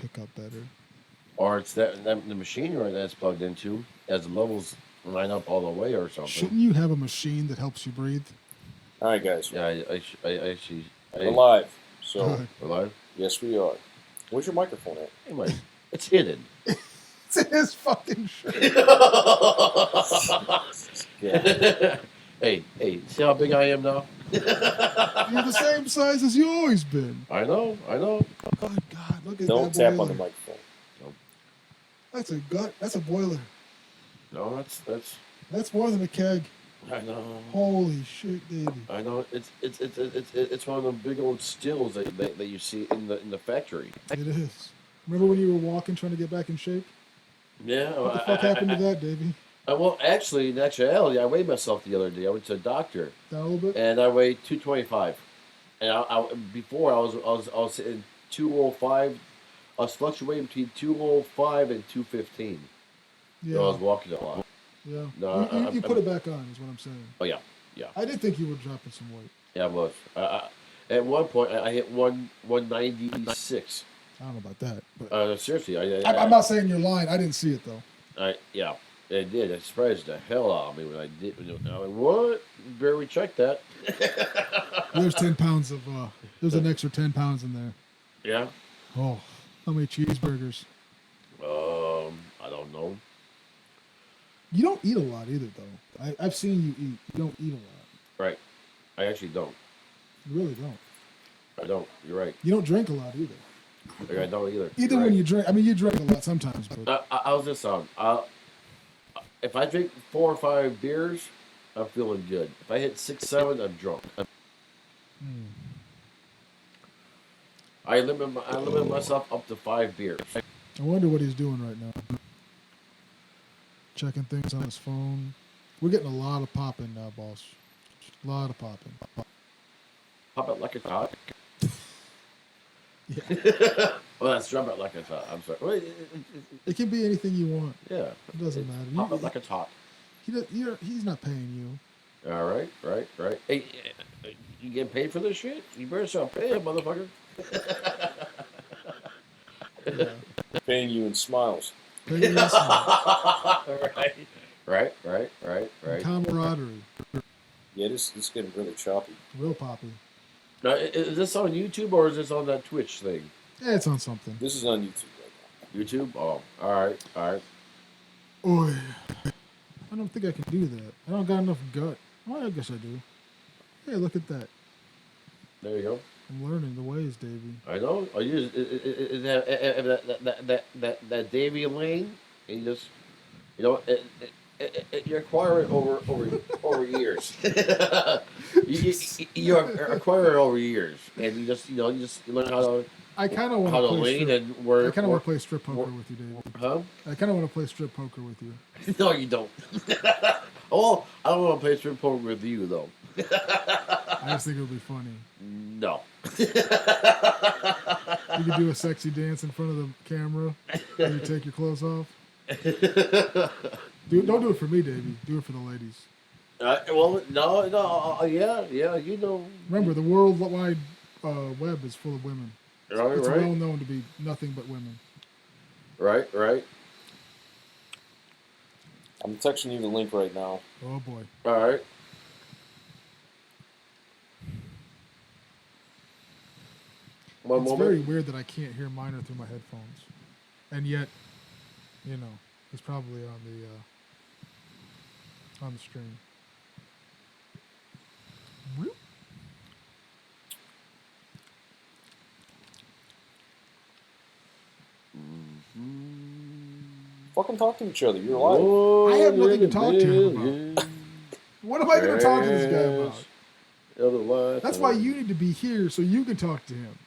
pick up better. Or it's that the machinery that's plugged into as the levels line up all the way or something. Shouldn't you have a machine that helps you breathe? All right, guys. Yeah, I actually. We're live. So, Good. We're live? yes, we are. Where's your microphone at? Anyway, it's hidden. It's in his fucking shirt. Yeah. Hey, see how big I am now? You're the same size as you always been. I know. Good God, look at Don't that tap boiler. on the microphone. That's a gut. That's a boiler. No, That's more than a keg. I know. Holy shit, Davey. I know. It's one of the big old stills that you see in the factory. It is. Remember when you were walking trying to get back in shape? Yeah. What the fuck happened to that, Davey? Well, actually, in actuality, I weighed myself the other day. I went to a doctor, Down a little bit? and I weighed 225. And before I was in 205. I was fluctuating between 205 and 215. Yeah. So I was walking a lot. Yeah. No, you put it back on, is what I'm saying. Oh yeah. I did think you were dropping some weight. Yeah, I was. At one point, I hit 196. I don't know about that, but Seriously, I'm not saying you're lying. I didn't see it though. Yeah, it did. It surprised the hell out of me when I did. I went, what? Better recheck that. There's 10 pounds of. There's an extra 10 pounds in there. Yeah. Oh, how many cheeseburgers? I don't know. You don't eat a lot either, though. I've seen you eat. You don't eat a lot. Right. I actually don't. You really don't. I don't. You're right. You don't drink a lot either. I don't either. Either You're when right. you drink. I mean, you drink a lot sometimes, but I was just if I drink 4 or 5 beers, I'm feeling good. If I hit 6, 7, I'm drunk. I limit myself up to 5 beers. I wonder what he's doing right now. Checking things on his phone. We're getting a lot of popping now, boss. A lot of popping. Pop it like a top. Yeah. Well, that's drum it like a top. I'm sorry. Wait, It can be anything you want. yeah. It doesn't matter. Pop it like a top. He's not paying you. All right. Hey, you getting paid for this shit? You better start paying, motherfucker. Yeah. Paying you in smiles. Paying you this Right. camaraderie. Yeah, this is getting really choppy. Real poppy. Now, is this on YouTube or is this on that Twitch thing? Yeah, it's on something. This is on YouTube right YouTube? Oh, all right. Oy. I don't think I can do that. I don't got enough gut. Well, I guess I do. Hey, look at that. There you go. I'm learning the ways, Davey. I know. I use that Davy Lane, and you just you acquire it over years. you acquire it over years, and you learn how to I kind of want how to to play lean strip. and where. I kind of want to play strip poker where- with you, Davey. Huh? I kind of want to play strip poker with you. No, you don't. Oh, I don't want to play strip poker with you though. I just think it would be funny. No. You could do a sexy dance in front of the camera when you take your clothes off. Don't do it for me, Davey. Do it for the ladies. Well, no, yeah, you know. Remember, the worldwide web is full of women. Right, It's right, well known to be nothing but women. right. now. I'm texting you the link right now. Oh boy. All right. One It's moment. very weird that I can't hear Minor through my headphones, and yet, he's probably on the stream. Whoop. Fucking talk to each other. You're live. Oh, I have nothing to yeah, talk to him yeah. What am I going to talk to this guy about? Otherwise, That's why you need to be here so you can talk to him.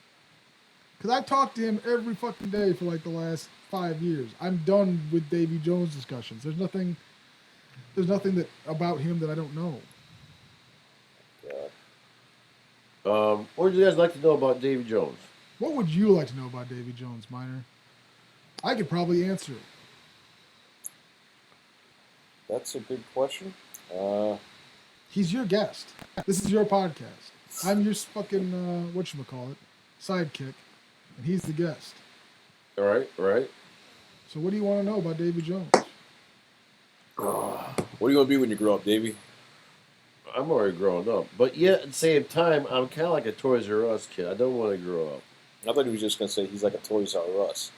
Because I talk to him every fucking day for like the last 5 years. I'm done with Davy Jones discussions. There's nothing that about him that I don't know. God. What would you guys like to know about Davy Jones? What would you like to know about Davy Jones, Minor? I could probably answer it. That's a good question. He's your guest. This is your podcast. I'm your fucking, whatchamacallit, sidekick, and he's the guest. Right, right. So what do you want to know about Davy Jones? What are you gonna be when you grow up, Davey? I'm already grown up, but yet at the same time, I'm kind of like a Toys R Us kid. I don't want to grow up. I thought he was just gonna say he's like a Toys R Us.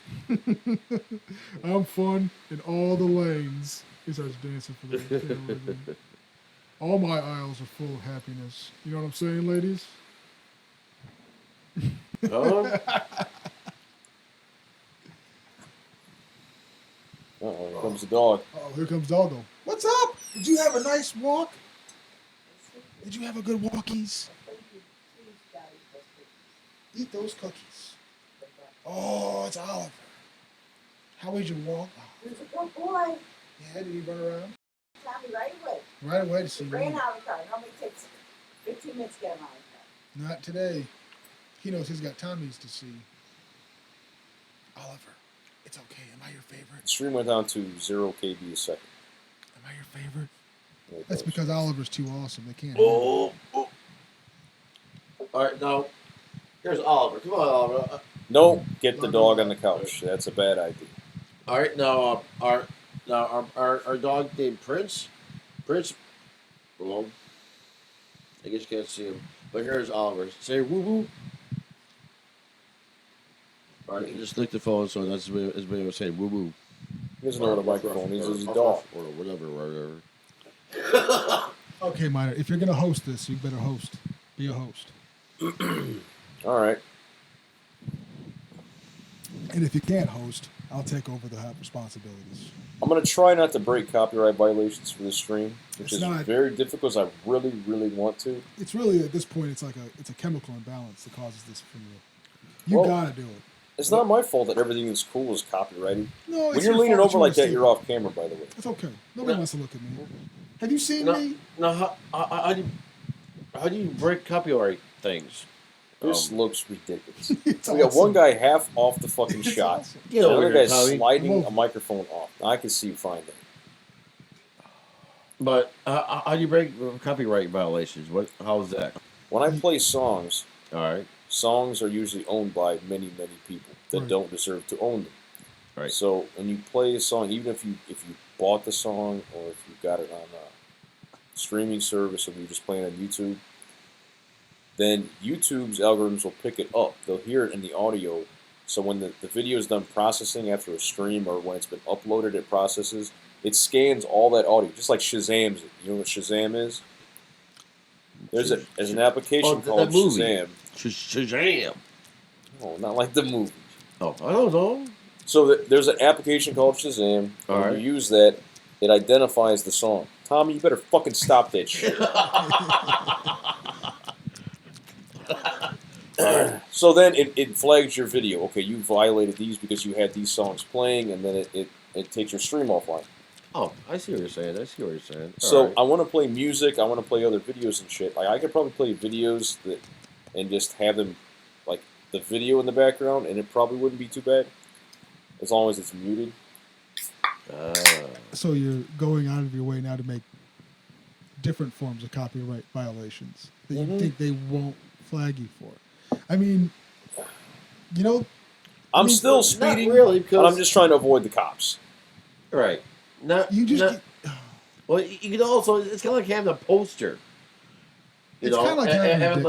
I'm fun in all the lanes. He starts dancing for the camera. All my aisles are full of happiness. You know what I'm saying, ladies? Huh? Uh-oh, here comes the dog. Oh, here comes Doggo. What's up? Did you have a nice walk? Did you have a good walkies? Eat those cookies. Oh, it's Oliver. How was your walk? He's a good boy. Yeah, did he run around? Tell me right away. Right away to see He ran me. out of the car. It normally takes 15 minutes to get him out of the car. Not today. He knows he's got Tommy's to see. Oliver, it's okay. Am I your favorite? The stream went down to 0 KB a second. Am I your favorite? There it That's goes. because Oliver's too awesome. They can't. Oh, oh. All right, now here's Oliver. Come on, Oliver. No, get the dog on the couch. That's a bad idea. All right, now our dog named Prince. Prince. Well, I guess you can't see him, but here's Oliver. Say woo woo. All right, he just licked the phone, so that's his way of saying woo woo. He doesn't know what a microphone is. He's a dog. Or whatever. Okay, Minor. If you're gonna host this, you better host. Be a host. All right. And if you can't host, I'll take over the responsibilities. I'm going to try not to break copyright violations for this stream, which It's is not- very difficult because I really, really want to. It's really at this point, it's a chemical imbalance that causes this from you. You Well, gotta do it. It's not my fault that everything that's cool is copyrighted. No, When it's you're your leaning fault over like that, wanna you're see off camera, by the way. it. It's okay. Nobody No. wants to look at me. Have you seen No. me? Now, how do you break copyright things? This looks ridiculous. It's We got awesome. one guy half off the fucking It's shot. awesome. Get The over other here, guy's Tommy. sliding I'm a over. microphone off. Now I can see you fine there. But how do you break copyright violations? How's that? When I play songs, All right. songs are usually owned by many, many people that Right. don't deserve to own them. Right. So when you play a song, even if you bought the song or if you got it on a streaming service and you're just playing on YouTube, then YouTube's algorithms will pick it up. They'll hear it in the audio. So when the video is done processing after a stream or when it's been uploaded, it processes. It scans all that audio, just like Shazam's it. You know what Shazam is? There's an application that called movie. Shazam. Shazam. Oh, not like the movie. Oh, I don't know. So there's an application called Shazam. All When right. you use that, it identifies the song. Tommy, you better fucking stop that shit. So then it flags your video. Okay, you violated these because you had these songs playing, and then it takes your stream offline. Oh, I see what you're saying. So All right. I want to play music. I want to play other videos and shit. Like I could probably play videos and just have them like the video in the background, and it probably wouldn't be too bad as long as it's muted. So you're going out of your way now to make different forms of copyright violations that you Mhm. think they won't flag you for. I mean, you know, I'm mean, still Not speeding, really, but because I'm just trying to avoid the cops. right. Not you just. not- well, you can also. It's kind of like having a poster. You It's know, kinda like having a having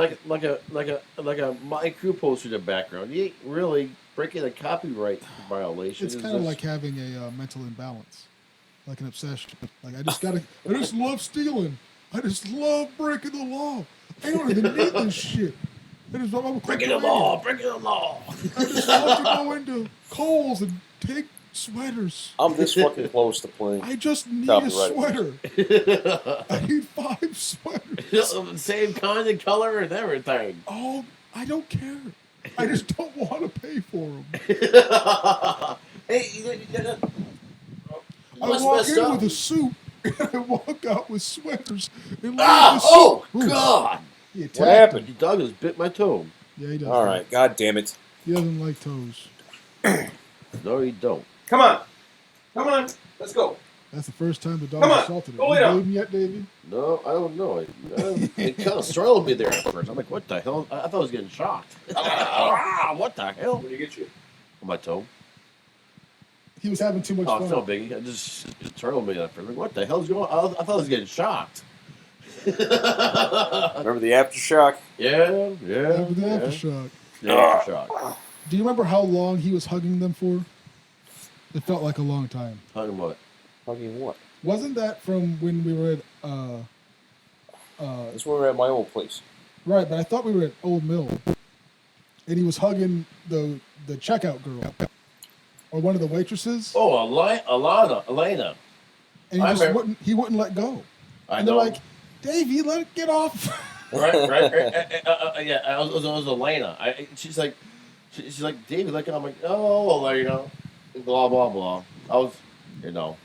like a My Crew poster in the background. You ain't really breaking a copyright violation. It's kind of like having a mental imbalance, like an obsession. Like I just love stealing. I just love breaking the law. I don't even need this shit. I just I'm a breaking the kleptomaniac. law. Breaking the law. I just love to go into Kohl's and take sweaters. I'm this fucking close to playing. I just need Copyright. a sweater. I need 5 sweaters. Same kind of color and everything. Oh, I don't care. I just don't want to pay for them. Hey, I what's walk messed in up? with a suit and I walk out with sweaters and leave Ah! the suit. Oh Ooh, God! he attacked What happened? him. Your dog just bit my toe. Yeah, he does. All right, god damn it. He doesn't like toes. No, you don't. Come on. Come on. Let's go. That's the first time the dog Come on, assaulted him. go You lay down. gave him yet, Davey? No, I don't know. It kind of startled me there at first. I'm like, what the hell? I thought I was getting shocked. Ah, what the hell? What do you get you? On my toe. He was having too much Oh, fun. it's no biggie. I just turtled me up. Like, what the hell's going on? I thought I was getting shocked. Remember the aftershock? Yeah. After the aftershock. The aftershock. Do you remember how long he was hugging them for? It felt like a long time. Hugging what? Hugging what? Wasn't that from when we were at That's when we were at my old place. right, but I thought we were at Old Mill. And he was hugging the checkout girl. Or one of the waitresses. Oh, Elena. And I he just remember. wouldn't let go. I And know. they're like, Davey, let it get off. right. Yeah, it was Elena. She's like, David, like, I'm like, oh, Elena, blah blah blah. I was,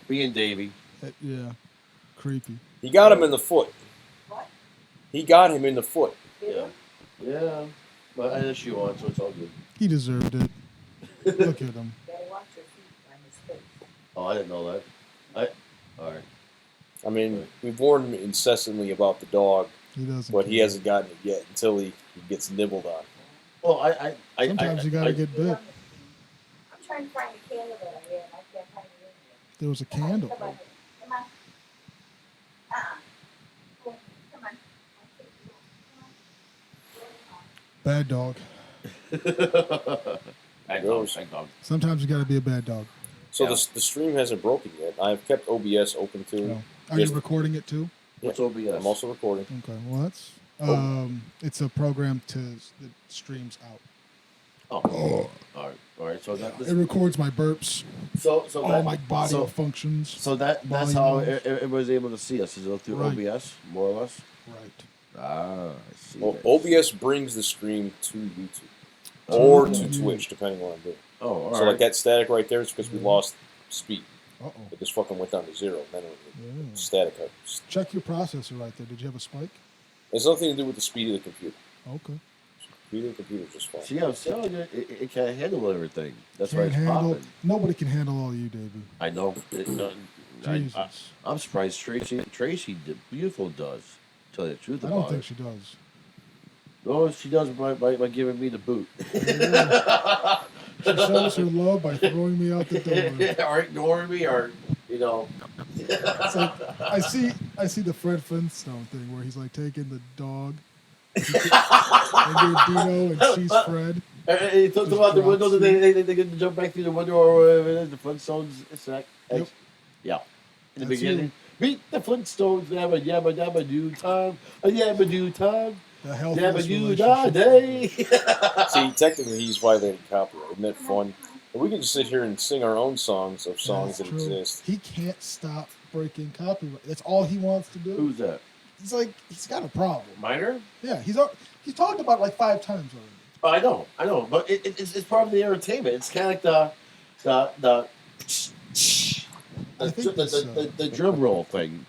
being Davy. Yeah. Creepy. He got him in the foot. What? He got him in the foot. Yeah, yeah. But I had a shoe on, so it's all good. He deserved it. Look at him. Better watch your feet on his face. Oh, I didn't know that. All right. I mean, we've warned him incessantly about the dog, He doesn't. but he hasn't gotten it yet until he gets nibbled on. Well, Sometimes you gotta get bit. I'm trying to find a candle that I had. I can't find it in here. There was a candle. Come on. Come on. Come on. Bad dog. Thank God. Sometimes you gotta be a bad dog. So Yeah. the stream hasn't broken yet. I've kept OBS open too. No. Are Yes. you recording it too? What's OBS? I'm also recording. Okay. Well, that's Oh. it's a program that streams out. Oh. All right. So that. It records my burps, So all that, my body so, functions. so that's volume how levels. everybody's able to see us. Is it through Right. OBS, more or less? Right. Ah, I see. Well, that. OBS brings the stream to YouTube or Oh. to Twitch, depending on what I'm doing. Oh, all So right. like that static right there is because we lost speed. Uh oh. It just fucking went down to zero. Then it Yeah. static. Check your processor right there. Did you have a spike? It's nothing to do with the speed of the computer. Okay. The speed of the computer is just fine. See, I'm telling you, it can't handle everything. That's why Can't it's handle. popping. Nobody can handle all you, Davey. I know. Jesus. I'm surprised Tracy beautiful does. Tell you the truth I about don't think it. she does. No, she does by giving me the boot. She shows her love by throwing me out the door. or ignoring me, or It's like I see the Fred Flintstone thing where he's like taking the dog, and you're Dino and she's Fred. He talked Just about the drops windows and they get to jump back through the window or whatever it is, the Flintstones. Yep. Yeah. In the That's beginning. Meet the Flintstones, yabba yabba dabba doo time, a yabba doo time, The health of yabba this doo da relationship. day. See, technically, he's violating copyright. Isn't that fun? And we can just sit here and sing our own songs of songs That's that true. exist. He can't stop breaking copyright. That's all he wants to do. Who's that? He's like he's got a problem. Minor? Yeah, he's talked about it like 5 times already. Oh, I know, but it's part of the entertainment. It's kind of like I think this, the drum roll thing.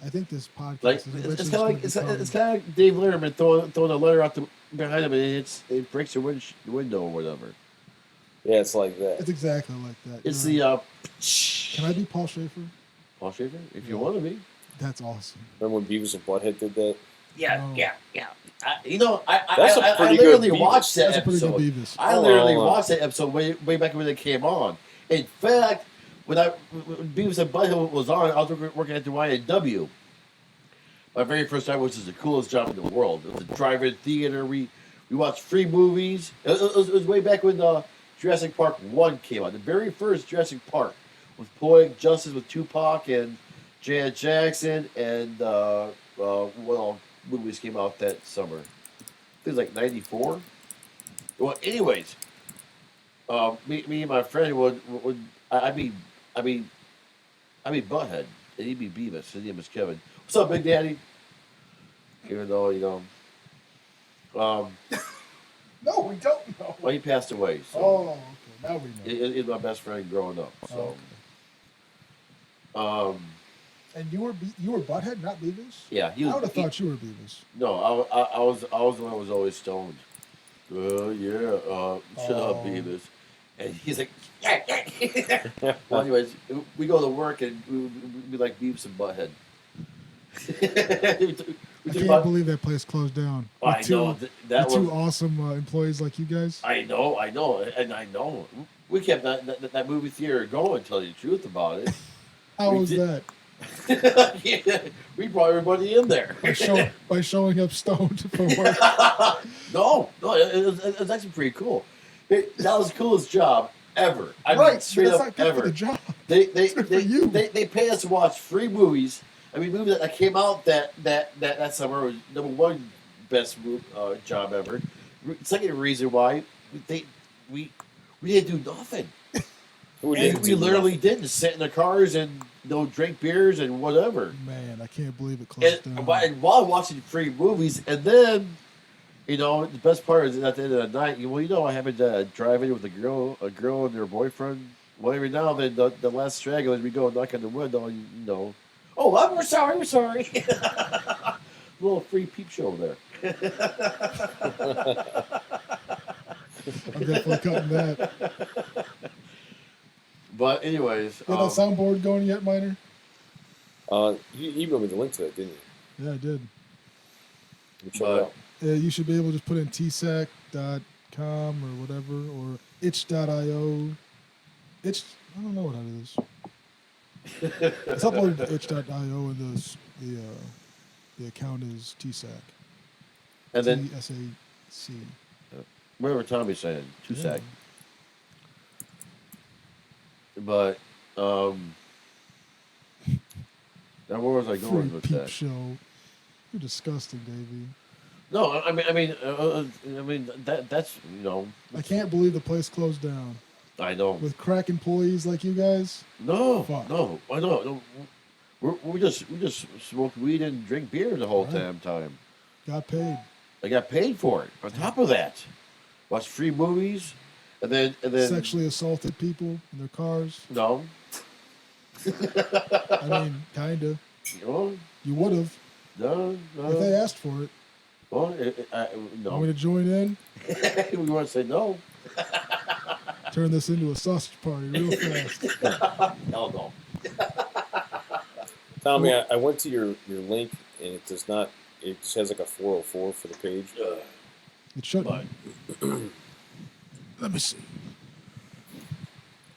I think this podcast Like is it's eventually kind of like just gonna it's kind of like Dave Letterman throwing a letter out behind him and it breaks the window or whatever. Yeah, it's like that. It's exactly like that. It's You're right. the Can I be Paul Schaefer? Paul Schaefer, if you Yeah. want to be. That's awesome. Remember when Beavis and Butthead did that? Oh. Yeah. I That's a I pretty literally good watched that That's a pretty episode. good Beavis. I Oh, literally wow. watched that episode way back when it came on. In fact, when Beavis and Butthead was on, I was working at the YNW. My very first time, which is the coolest job in the world. It was a drive-in theater. We watched free movies. It was way back when Jurassic Park 1 came out. The very first Jurassic Park with Poetic Justice with Tupac and Janet Jackson and what all movies came out that summer. I think it was like 94. Well, anyways, me and my friend would I mean Butthead and he'd be Beavis. His name was Kevin. What's up, Big Daddy? Even though No, we don't know. well, he passed away. So Oh, okay. Now we know. he's my best friend growing up. So, And you were Butthead, not Beavis? yeah, he I was. would have thought you were Beavis. No, I was the one who was always stoned. Shut up, Oh. Beavis. And he's like, yeah. Well, anyways, we go to work and we like Beavis and Butthead. I can't believe that place closed down. I know that was two awesome employees like you guys. I know, and I know. We kept that movie theater going. Tell you the truth about it. How was that? Yeah, we brought everybody in there by showing up stoned for work. no, it was actually pretty cool. That was the coolest job ever. I mean, straight that's up not good ever. For the job. They you. they pay us to watch free movies. I mean, movies that came out that summer was number one best job ever. Second reason why we didn't do nothing. We literally did just sit in the cars and drink beers and whatever. Man, I can't believe it closed down. And while watching free movies, and then the best part is at the end of the night. I haven't driving with a girl and their boyfriend. Well, every now and then the last straggle is we go knock on the window. Oh, we're sorry. Little free peep show there. I'm definitely cutting that. But anyways, you got that soundboard going yet, Miner? You emailed me the link to that, didn't you? Yeah, I did. Check it out. You should be able to just put in tsac.com or whatever, or itch.io. I don't know what that is. It's uploaded to itch.io and the account is tsac. And then TSAC. whatever Tommy's saying, tsac. Yeah. But now where was I going with peep that? Show. You're disgusting, Davey. No, I mean that's I can't believe the place closed down. I know. With crack employees like you guys. No, Fuck. no, I know. We just smoked weed and drink beer the whole damn time. Got paid. I got paid for it. On top of that, watched free movies, and then sexually assaulted people in their cars. No. I mean, kinda. You would have. No. If they asked for it. Well, no. Want me to join in? We want to say no. Turn this into a sausage party real fast. Hell no. Tommy, I went to your link and it does not. It just has like a 404 for the page. It shouldn't. Let me see.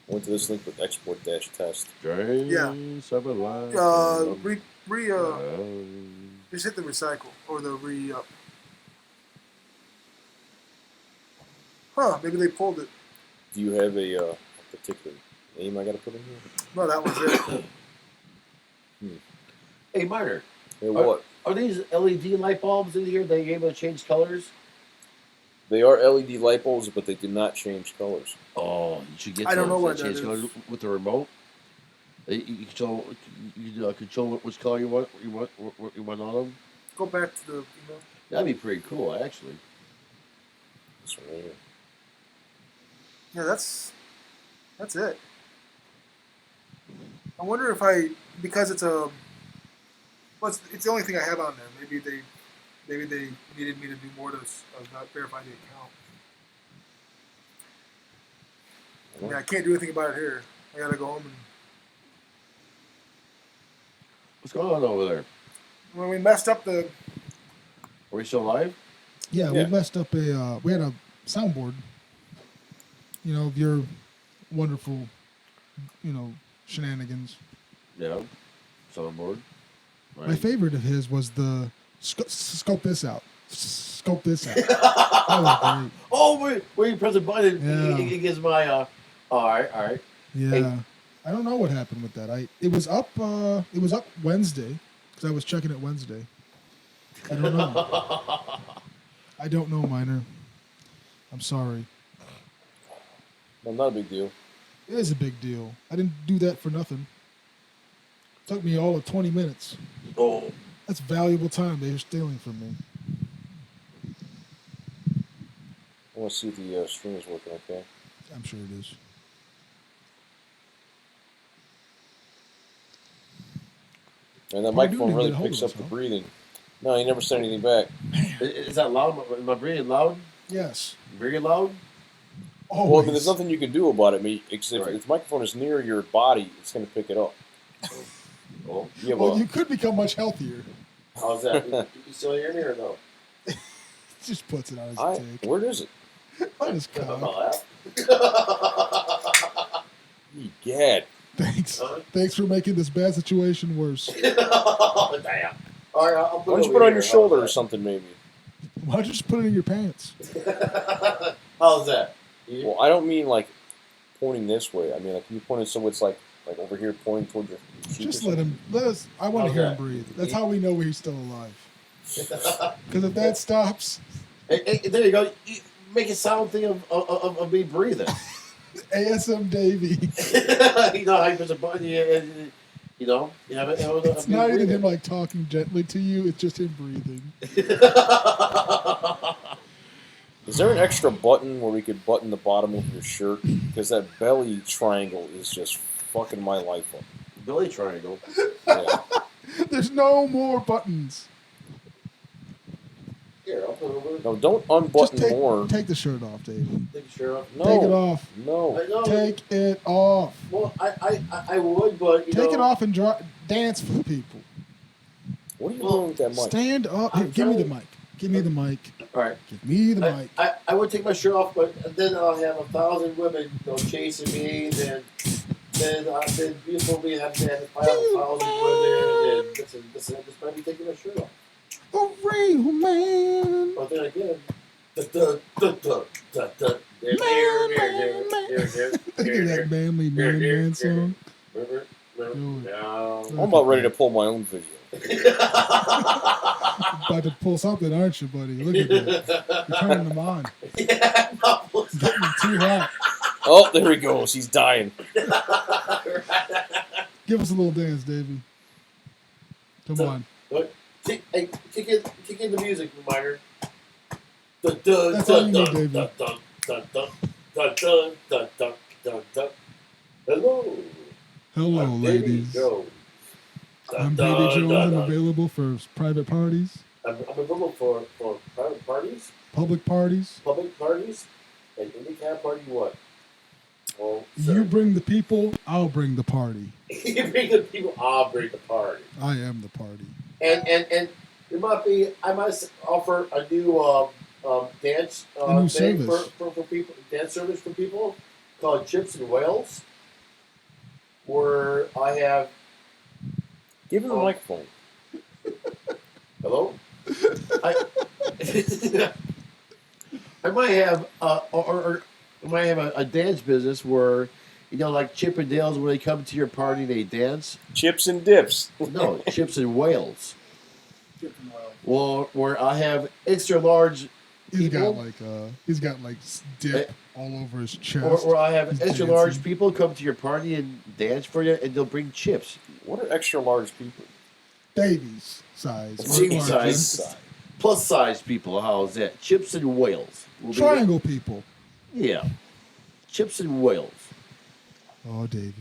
I went to this link with export-test. Yeah. Just hit the recycle or the re-up. Maybe they pulled it. Do you have a particular name I got to put in here? No, that was it. Hey, Marner. Hey, what? Are these LED light bulbs in here? They able to change colors? They are LED light bulbs, but they do not change colors. Oh, you should get. I don't know what that change colors with the remote. You control which color you want. You want on them. Go back to the email. That'd be pretty cool, actually. This one right here. Yeah, that's it. I wonder if because it's it's the only thing I have on there. Maybe they needed me to do more to verify the account. Yeah, I can't do anything about it here. I gotta go home and. What's going on over there? When we messed up Are we still live? Yeah, we messed up we had a soundboard. Of your wonderful, shenanigans. Yeah, soundboard. Right. My favorite of his was the scope this out. Scope this out. That was great. Oh, where you press a button, it gives my. All right. Yeah, hey. I don't know what happened with that. It was up Wednesday because I was checking it Wednesday. I don't know. I don't know, Miner. I'm sorry. Well, not a big deal. It is a big deal. I didn't do that for nothing. It took me all of 20 minutes. Oh. That's valuable time they're stealing from me. I want to see if the stream is working okay. I'm sure it is. And that microphone really picks up the breathing. No, he never said anything back. Is that loud? Am I breathing loud? Yes. Very loud? Always. Well, there's nothing you can do about it. Except if the microphone is near your body, it's going to pick it up. Oh. You could become much healthier. How's that? You still hear me or no? Just puts it on his dick. Where is it? On his cock. Egad. Thanks. Thanks for making this bad situation worse. Damn. All right, I'll Why don't you put it on your shoulder or something, maybe? Why don't you just put it in your pants? How's that? Well, I don't mean like pointing this way. I mean like you pointing so it's like over here pointing toward your cheek. Just let us. I want to hear him breathe. That's how we know he's still alive. Because if that stops, hey, there you go. You make a sound thing of me breathing. ASM Davy. You know, I push a button. You know, you have it. It's not even him like talking gently to you. It's just him breathing. Is there an extra button where we could button the bottom of your shirt? Because that belly triangle is just fucking my life up. Belly triangle. Yeah. There's no more buttons. Here, I'll put it over. No, don't unbutton Just more. take the shirt off, Davey. Take the shirt off. No. Take it off. No. I know. Take it off. Well, I would, but you Take know. it off and dance for the people. What are you doing with that mic? Stand up. Here, give me the mic. Give me the mic. All right. Give me the mic. I would take my shirt off, but then I'll have 1,000 women, chasing me. Then beautiful me have to have 1,000 women, and this might be taking my shirt off. A real man. But then again, Look at that manly man song. I'm about ready to pull my own video. About to pull something, aren't you, buddy? Look at that. You're turning them on. Yeah, It's getting too hot. Oh, there he goes. He's dying. Give us a little dance, Davey. Come on. Kick in the music, reminder. That's all you need, Davey. Hello. Hello, I'm Davy ladies. Jones. I'm Davy Jones. I'm available for private parties, I'm available for private parties, public parties. and handicap party what? Oh, You bring the people, I'll bring the party. You bring the people, I'll bring the party. I am the party. And it might be, I might offer a new dance A new thing service. for people, dance service for people called Chips and Whales, where I have. Give him the microphone. Hello. I might have or I might have a dance business where, like Chip and Dale's, when they come to your party, they dance. Chips and dips. No, Chips and Whales. Well, where I have extra large. He's people, got like dip all over his chest. or I have He's extra dancing. large people come to your party and dance for you, and they'll bring chips. What are extra large people? Davies size. Baby Or size. Plus size people, how's that? Chips and Whales. Will be- Triangle people. Yeah. Chips and Whales. Oh, Davy.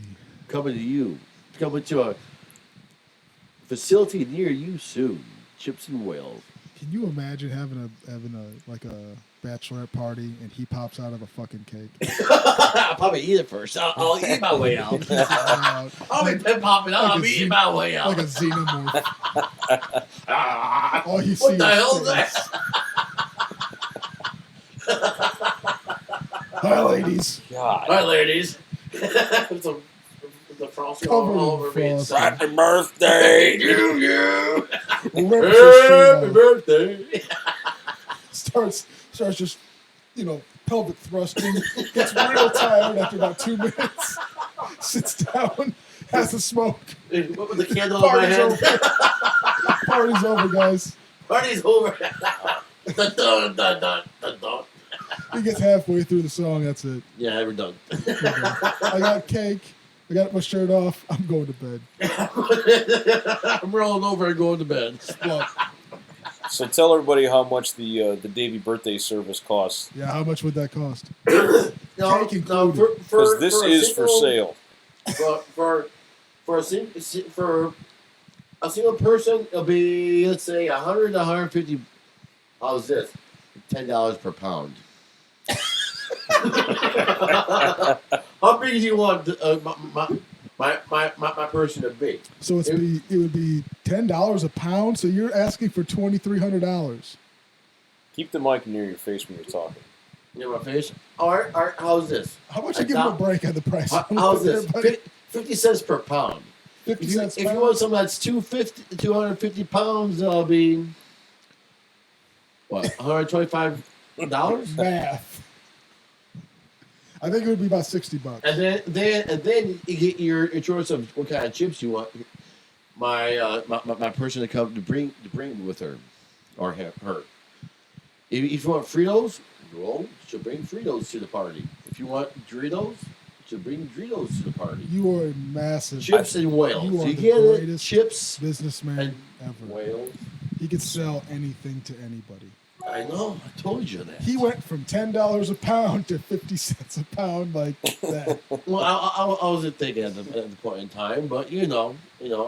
Coming to you. Coming to a facility near you soon. Chips and Whales. Can you imagine having a bachelorette party and he pops out of a fucking cake? I'll probably eat it first. I'll eat my way out. I'll be popping out. I'll be eating my way out. Like a xenomorph. Ah, All you see what the is hell is face. that? Hi, ladies. God. Hi, ladies. The frosting all Covered in over me. frosting. Happy birthday! You. Rips his shirt Happy off. birthday. Starts just, pelvic thrusting. Gets real tired after about 2 minutes. Sits down, has a smoke. What with the candle on my Party's head? over. Party's over, guys. Party's over. Dun, dun, dun, dun, dun, dun. He gets halfway through the song. That's it. Yeah, we're done. I got cake. I got my shirt off. I'm going to bed. I'm rolling over and going to bed. Well, So tell everybody how much the Davy birthday service costs. yeah, how much would that cost? No, Cake included. Because this is for sale. For a single person, it'll be, let's say, 100 to 150. How's this? $10 per pound. How big do you want my person to be. So it would be $10 a pound. So you're asking for $2,300. Keep the mic near your face when you're talking. Near my face. All right. How's this? How about you give him a break on the price? How's this? 50 cents per pound. 50 If cents. you want something that's 250 pounds, that'll be what? $125. Math. I think it would be about $60. And then you get your choice of what kind of chips you want. My person to come to bring with her or her. If you want Fritos, well, she'll bring Fritos to the party. If you want Doritos, she'll bring Doritos to the party. You are a massive Chips and whales. You are You the get it? greatest Chips businessman and ever. whales. He could sell anything to anybody. I know. I told you that. He went from $10 a pound to 50 cents a pound like that. Well, I wasn't thinking at the point in time, but I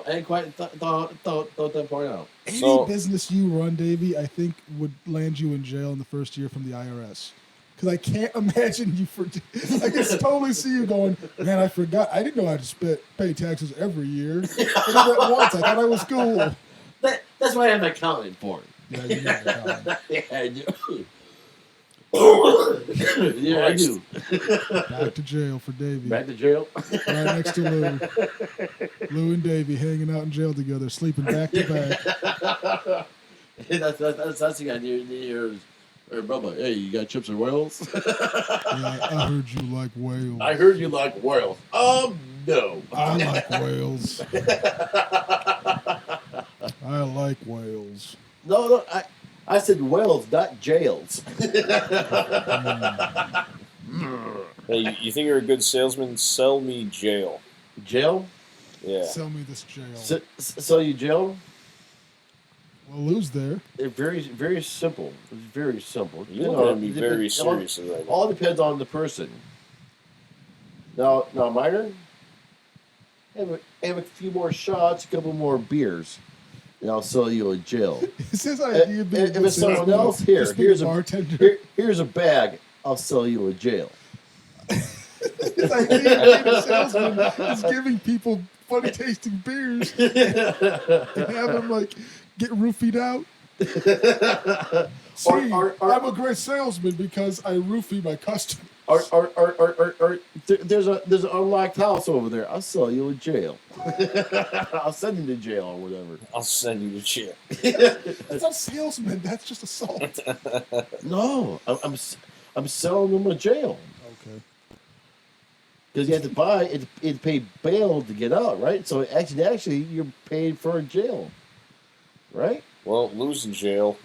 ain't quite thought that point out. Any business you run, Davey, I think would land you in jail in the first year from the IRS. Because I can't imagine you I can totally see you going, man, I forgot. I didn't know I had to pay taxes every year. I did that once. I thought I was cool. That's why I have accounting for it. Yeah, you know that. Yeah, I do. Yeah, I do. Back to jail for Davey. Back to jail. Right next to Lou. Lou and Davey hanging out in jail together, sleeping back to back. That's the thing I need to hear. Hey, Bubba, hey, you got chips and whales? Yeah, I heard you like whales. I heard you like whales. No. I like whales. I like whales. No, I said whales, not jails. Hey, you think you're a good salesman? Sell me jail. Jail? Yeah. Sell me this jail. Sell you jail? Well, Lou's there. It's very, very simple. It's very simple. You're going to be very serious right now. All depends on the person. Now, Minor, have a few more shots, a couple more beers, and I'll sell you a jail. It's his idea. If it's someone else, here's a bartender. Here's a bag. I'll sell you a jail. His idea of being a salesman is giving people funny tasting beers and have them get roofied out. See, I'm a great salesman because I roofie my customers. Or there's an unlocked house over there. I'll sell you a jail. I'll send you to jail or whatever. I'll send you to jail. That's not salesman. That's just assault. No, I'm selling them a jail. Okay. Because you have to buy it, pay bail to get out, right? So actually, you're paid for a jail, right? Well, Lou's in jail.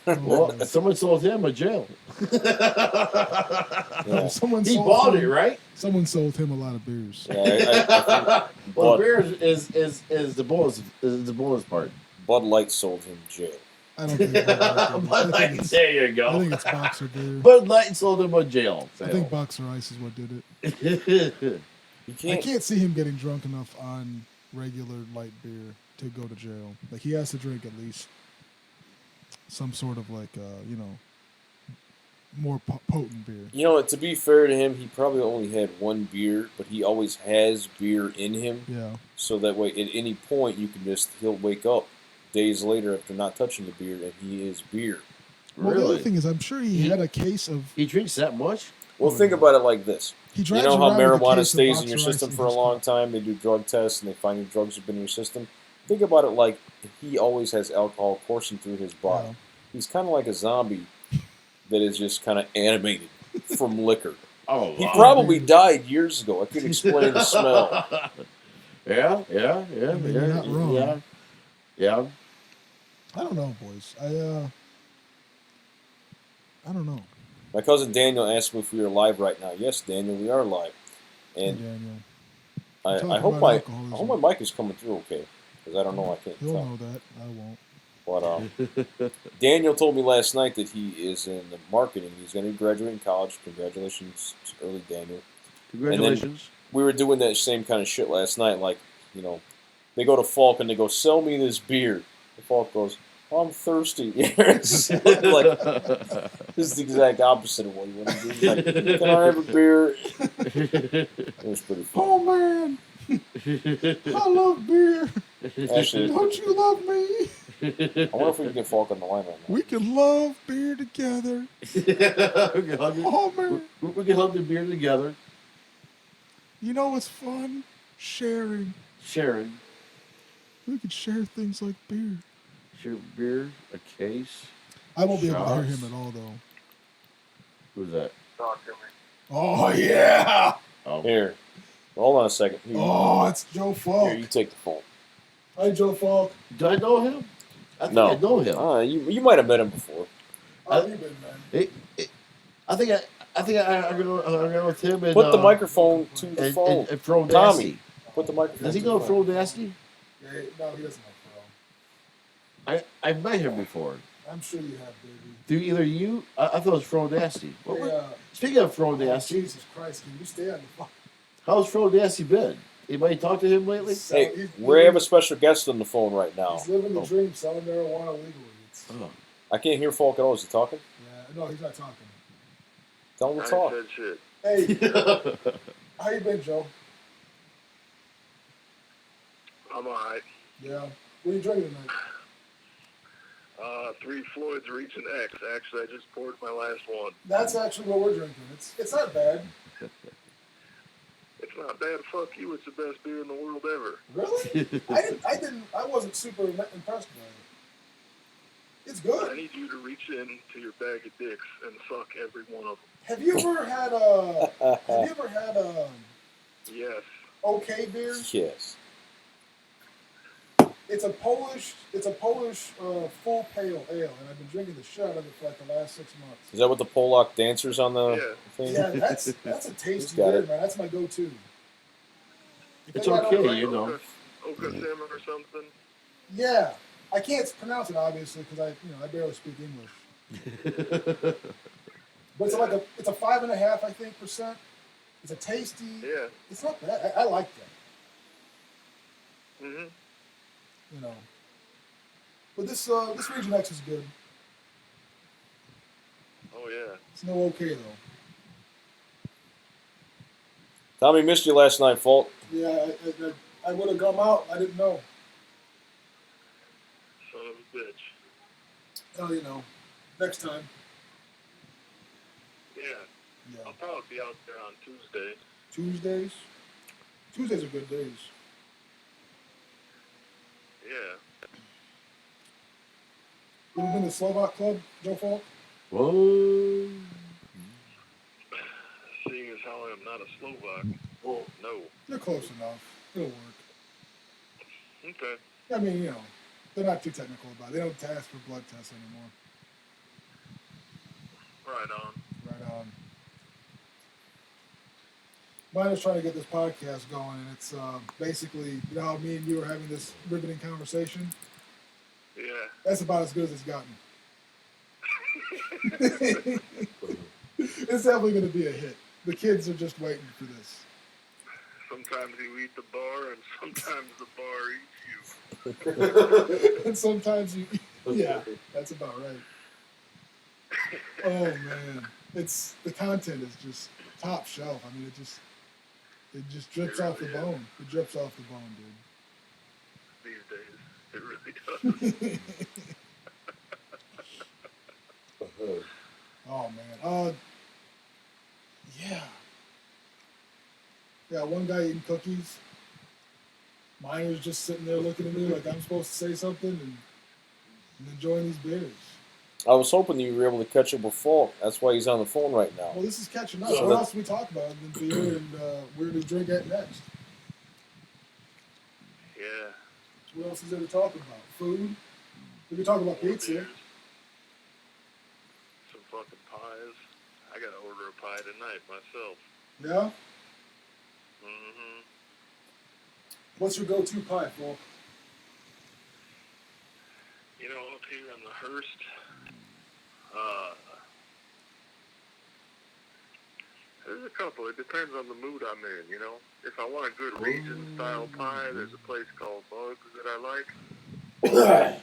Well, someone sold him a jail. Yeah. He bought it, right? Someone sold him a lot of beers. Yeah, well, the beers is the bonus part. Bud Light sold him jail. I don't think Bud Light did. There you go. I think it's Boxer beer. Bud Light sold him a jail. I think Boxer Ice is what did it. I can't see him getting drunk enough on regular light beer to go to jail. Like, he has to drink at least some sort of more potent beer. To be fair to him, he probably only had one beer, but he always has beer in him. Yeah. So that way, at any point, he'll wake up days later after not touching the beer, and he is beer. Well, Really? the other thing is, I'm sure he had a case of. He drinks that much? Well, think about it like this. He You know how drives around with a marijuana case of stays in your Boxer system Ice for a in long time? They do drug tests, and they find your drugs have been in your system. Think about it like he always has alcohol coursing through his body. Yeah. He's kind of like a zombie that is just kind of animated from liquor. Oh, He wow. probably died years ago. I could explain the smell. Yeah. mean, you're not wrong. Yeah. I don't know, boys. I don't know. My cousin Daniel asked me if we were live right now. Yes, Daniel, we are live. And Daniel. I Talking hope about I alcoholism. hope my mic is coming through okay. Because I don't know. I can't He'll tell. know that. I won't. But Daniel told me last night that he is in marketing. He's going to graduate in college. Congratulations, early Daniel. Congratulations. We were doing that same kind of shit last night. Like, they go to Falk and they go, "Sell me this beer." The Falk goes, "I'm thirsty." It's like, this is the exact opposite of what you want to do. Like, can I have a beer? It was pretty fun. Oh man! I love beer. Actually, Don't you love me? I wonder if we can get Falk on the line right now. We can love beer together. we can hug it. Oh, man. We can hug the beer together. You know what's fun? Sharing. Sharon. We could share things like beer. Share beer, a case. I won't be able to hear Shots. him at all, though. Who's that? Talk to me. Oh, yeah. Oh. Here, hold on a second. Here, Oh, it's Joe Falk. here, you take the phone. Hi, Joe Falk. Do I know him? I think No. I know him. You might have met him before. How have you been, man? I think I'm gonna with him and Put the microphone to the and, phone. and Fro Tommy, Nasty. put the microphone. Does he to know the Fro phone. Nasty? Yeah, no, he doesn't know Fro. I've met him before. I'm sure you have, baby. Do either you? I thought it was Fro Nasty. Hey, Speaking of Fro Nasty, Jesus Christ, can you stay on the phone? how's Fro Nasty been? Anybody talk to him lately? Hey, we have a special guest on the phone right now. He's living the dream, selling marijuana legally. Oh. I can't hear Falk at all. Is he talking? Yeah, no, he's not talking. Tell him I to talk. said shit. Hey, how you been, Joe? I'm alright. Yeah. What are you drinking tonight? 3 Floyds reaching X. Actually, I just poured my last one. That's actually what we're drinking. It's not bad. It's not bad. Fuck you. It's the best beer in the world ever. Really? I wasn't super impressed by it. It's I good. need you to reach into your bag of dicks and fuck every one of them. Have you ever had Yes. okay beer? Yes. It's a Polish full pale ale, and I've been drinking the shit out of it for like the last 6 months. Is that what the Polak dancers on the Yeah. thing? Yeah, that's a tasty got beer, it. man. That's my go-to. If It's I got okay, over- you know. Oka salmon or something. Yeah, I can't pronounce it obviously because I barely speak English. But it's a 5.5% I think. It's a tasty. Yeah. It's not bad. I like that. Mhm. You know. But this Region X is good. Oh yeah. It's no okay though. Tommy missed you last night, Falk. Yeah, I would have come out. I didn't know. Son of a bitch. Oh, you know, next time. Yeah. Yeah. I'll probably be out there on Tuesday. Tuesdays. Tuesdays are good days. Yeah. You ever been to Slovak Club, Joe Falk? Whoa. Seeing as how I am not a Slovak. Well, No. you're close enough. It'll work. Okay. I mean, you know, they're not too technical about it. They don't ask for blood tests anymore. Right on. Right on. Mine is trying to get this podcast going, and it's basically, you know how me and you are having this riveting conversation? Yeah. That's about as good as it's gotten. It's definitely going to be a hit. The kids are just waiting for this. Sometimes you eat the bar, and sometimes the bar eats you. And sometimes you, yeah, that's about right. Oh man, the content is just top shelf. I mean, it just drips off the bone. It drips off the bone, These days, it really does. dude. Oh man, yeah. Yeah, one guy eating cookies. Mine was just sitting there looking at me like I'm supposed to say something and enjoying these beers. I was hoping you were able to catch up with Falk. That's why he's on the phone right now. Well, this is catching up. So What that- else do we talk about than beer and where to drink at next? Yeah. What else is there to talk about? Food? We can talk about pizza. Beers. Some fucking pies. I gotta order a pie tonight myself. Yeah? Mm-hmm. What's your go-to pie, Paul? You know, up here in the Hearst, there's a couple. It depends on the mood I'm in, you know. If I want a good region-style pie, there's a place called Bugs that I like.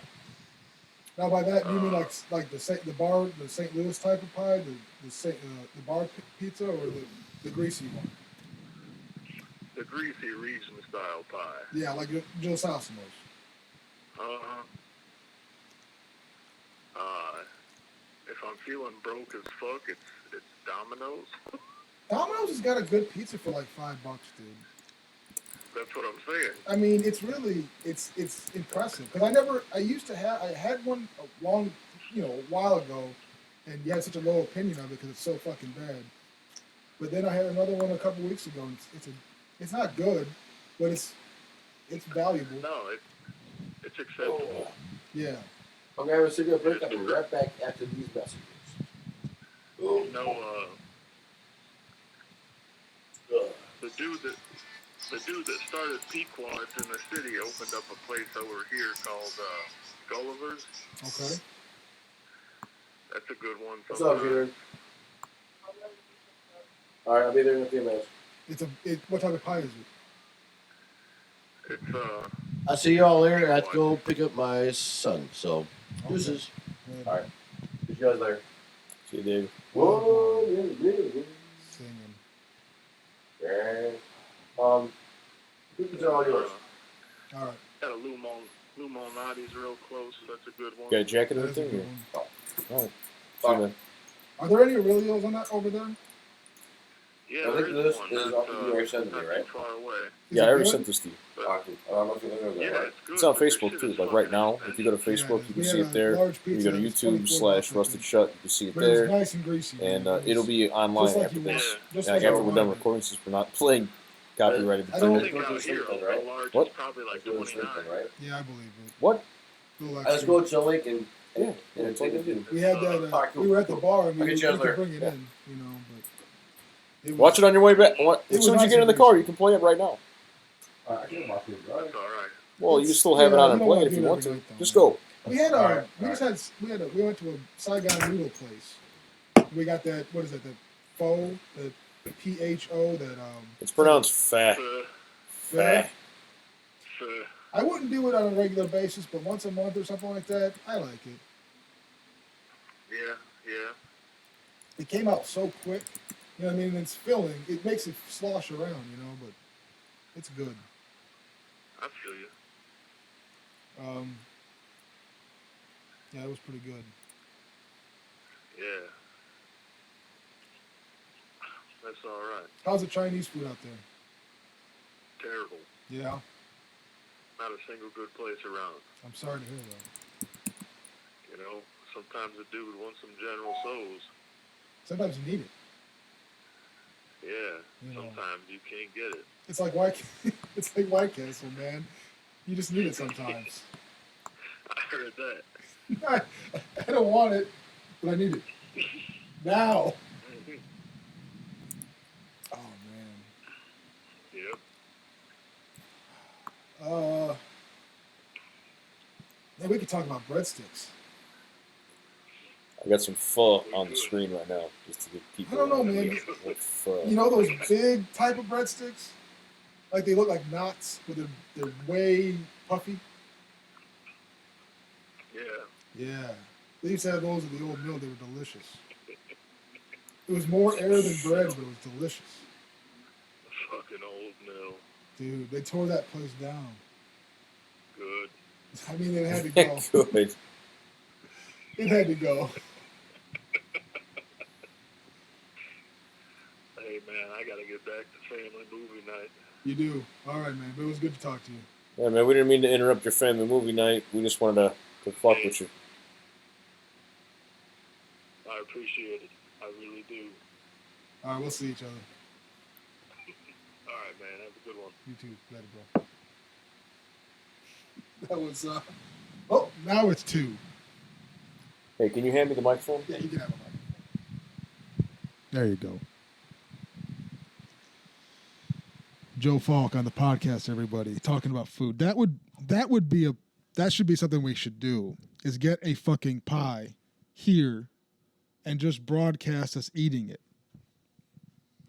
Now, by that, do you mean like the St. Louis type of pie, the bar pizza, or the greasy one? the greasy region style pie. Yeah, like Joe Sosimo's. Uh-huh. If I'm feeling broke as fuck, it's Domino's. Domino's has got a good pizza for like $5, dude. That's what I'm saying. I mean, it's really it's impressive because I had one a while ago, and you had such a low opinion of it because it's so fucking bad. But then I had another one a couple weeks ago, and it's not good, but it's valuable. No, it's acceptable. Yeah. Okay, we're taking a break. I'll be right back after these messages. You know, the dude that started Pequod's in the city opened up a place over here called Gulliver's. Okay. That's a good one. What's up, Peter? All right, I'll be there in a few minutes. What type of pie is it? It's I'll see you all later. I have to go pick up my son. So, deuces. Yeah. All right. See you guys later. See you, Dave. Whoa, Singing. yeah. These are all yours. All right. got a Lou Malnati's real close. That's a good one. Got a jacket and That's a everything? good one. All right. See you, man. Are there any Aurelios on that over there? Yeah, I think there this is one. is That's, off the New York Center, not right? too far away. Yeah, I it already good? sent this to you. But, I don't know if you're looking at yeah, that, right? it's good. It's on but this Facebook shit too. is Like right fucking now, if you go to expensive. Facebook, you can We see had it a there. large If you pizza go to that's YouTube $24 / Rusted Shut, you can see it But it was there. nice and greasy. And man. It it'll was be online just like after you this. want. Just Yeah, like after I we're done wanted. recording, since we're not playing copyrighted I don't- I material. think out here, right? a large What? is probably like Let's go to sleep 29. then, right? Yeah, I believe it. What? Feel like Let's it. go to the lake and Yeah. take it to. We had that. Alright, cool, We were at the cool. bar and we I'll get you could guys later. bring it Yeah. in, but it was, Watch it on your way back. It As was soon as you nice get in and the car, greasy. you can play it right now. I can watch it, right? That's all right. Well, you It's- can still have it yeah, on you and don't play wanna it if do you it want every to. night, though, Just man. go. We had Alright, we went to a Saigon noodle place. We got that. What is it? The pho, the PHO. That It's pronounced fat. Yeah. Fat. I wouldn't do it on a regular basis, but once a month or something like that, I like it. Yeah. It came out so quick. You know what I mean? It's filling. It makes it slosh around, but it's good. I feel you. Yeah, it was pretty good. Yeah. That's all right. How's the Chinese food out there? Terrible. Yeah, Not a single good place around. I'm sorry to hear that. You know, sometimes a dude wants some General So's. Sometimes you need it. Yeah. You know. Sometimes you can't get it. It's like it's like White Castle, man. You just need it sometimes. I heard that. I don't want it, but I need it now. Oh man. Yep. Man, we could talk about breadsticks. I got some pho on the screen right now, just to get people. I don't know, man. With pho. You know those big type of breadsticks? Like they look like knots, but they're way puffy. Yeah. Yeah. They used to have those at the old mill. They were delicious. It was more air than bread, but it was delicious. Fucking old mill. Dude, they tore that place down. Good. I mean, it had to go. Good. It had to go. Hey, man, I got to get back to family movie night. You do. All right, man. But it was good to talk to you. Yeah, man, we didn't mean to interrupt your family movie night. We just wanted to fuck with you. I appreciate it. I really do. All right, we'll see each other. All right, man. Have a good one. You too. Let it go. That was, oh, now it's 2. Hey, can you hand me the microphone? Yeah, you can have a mic. There you go. Joe Falk on the podcast, everybody, talking about food. That should be something we should do, is get a fucking pie here and just broadcast us eating it.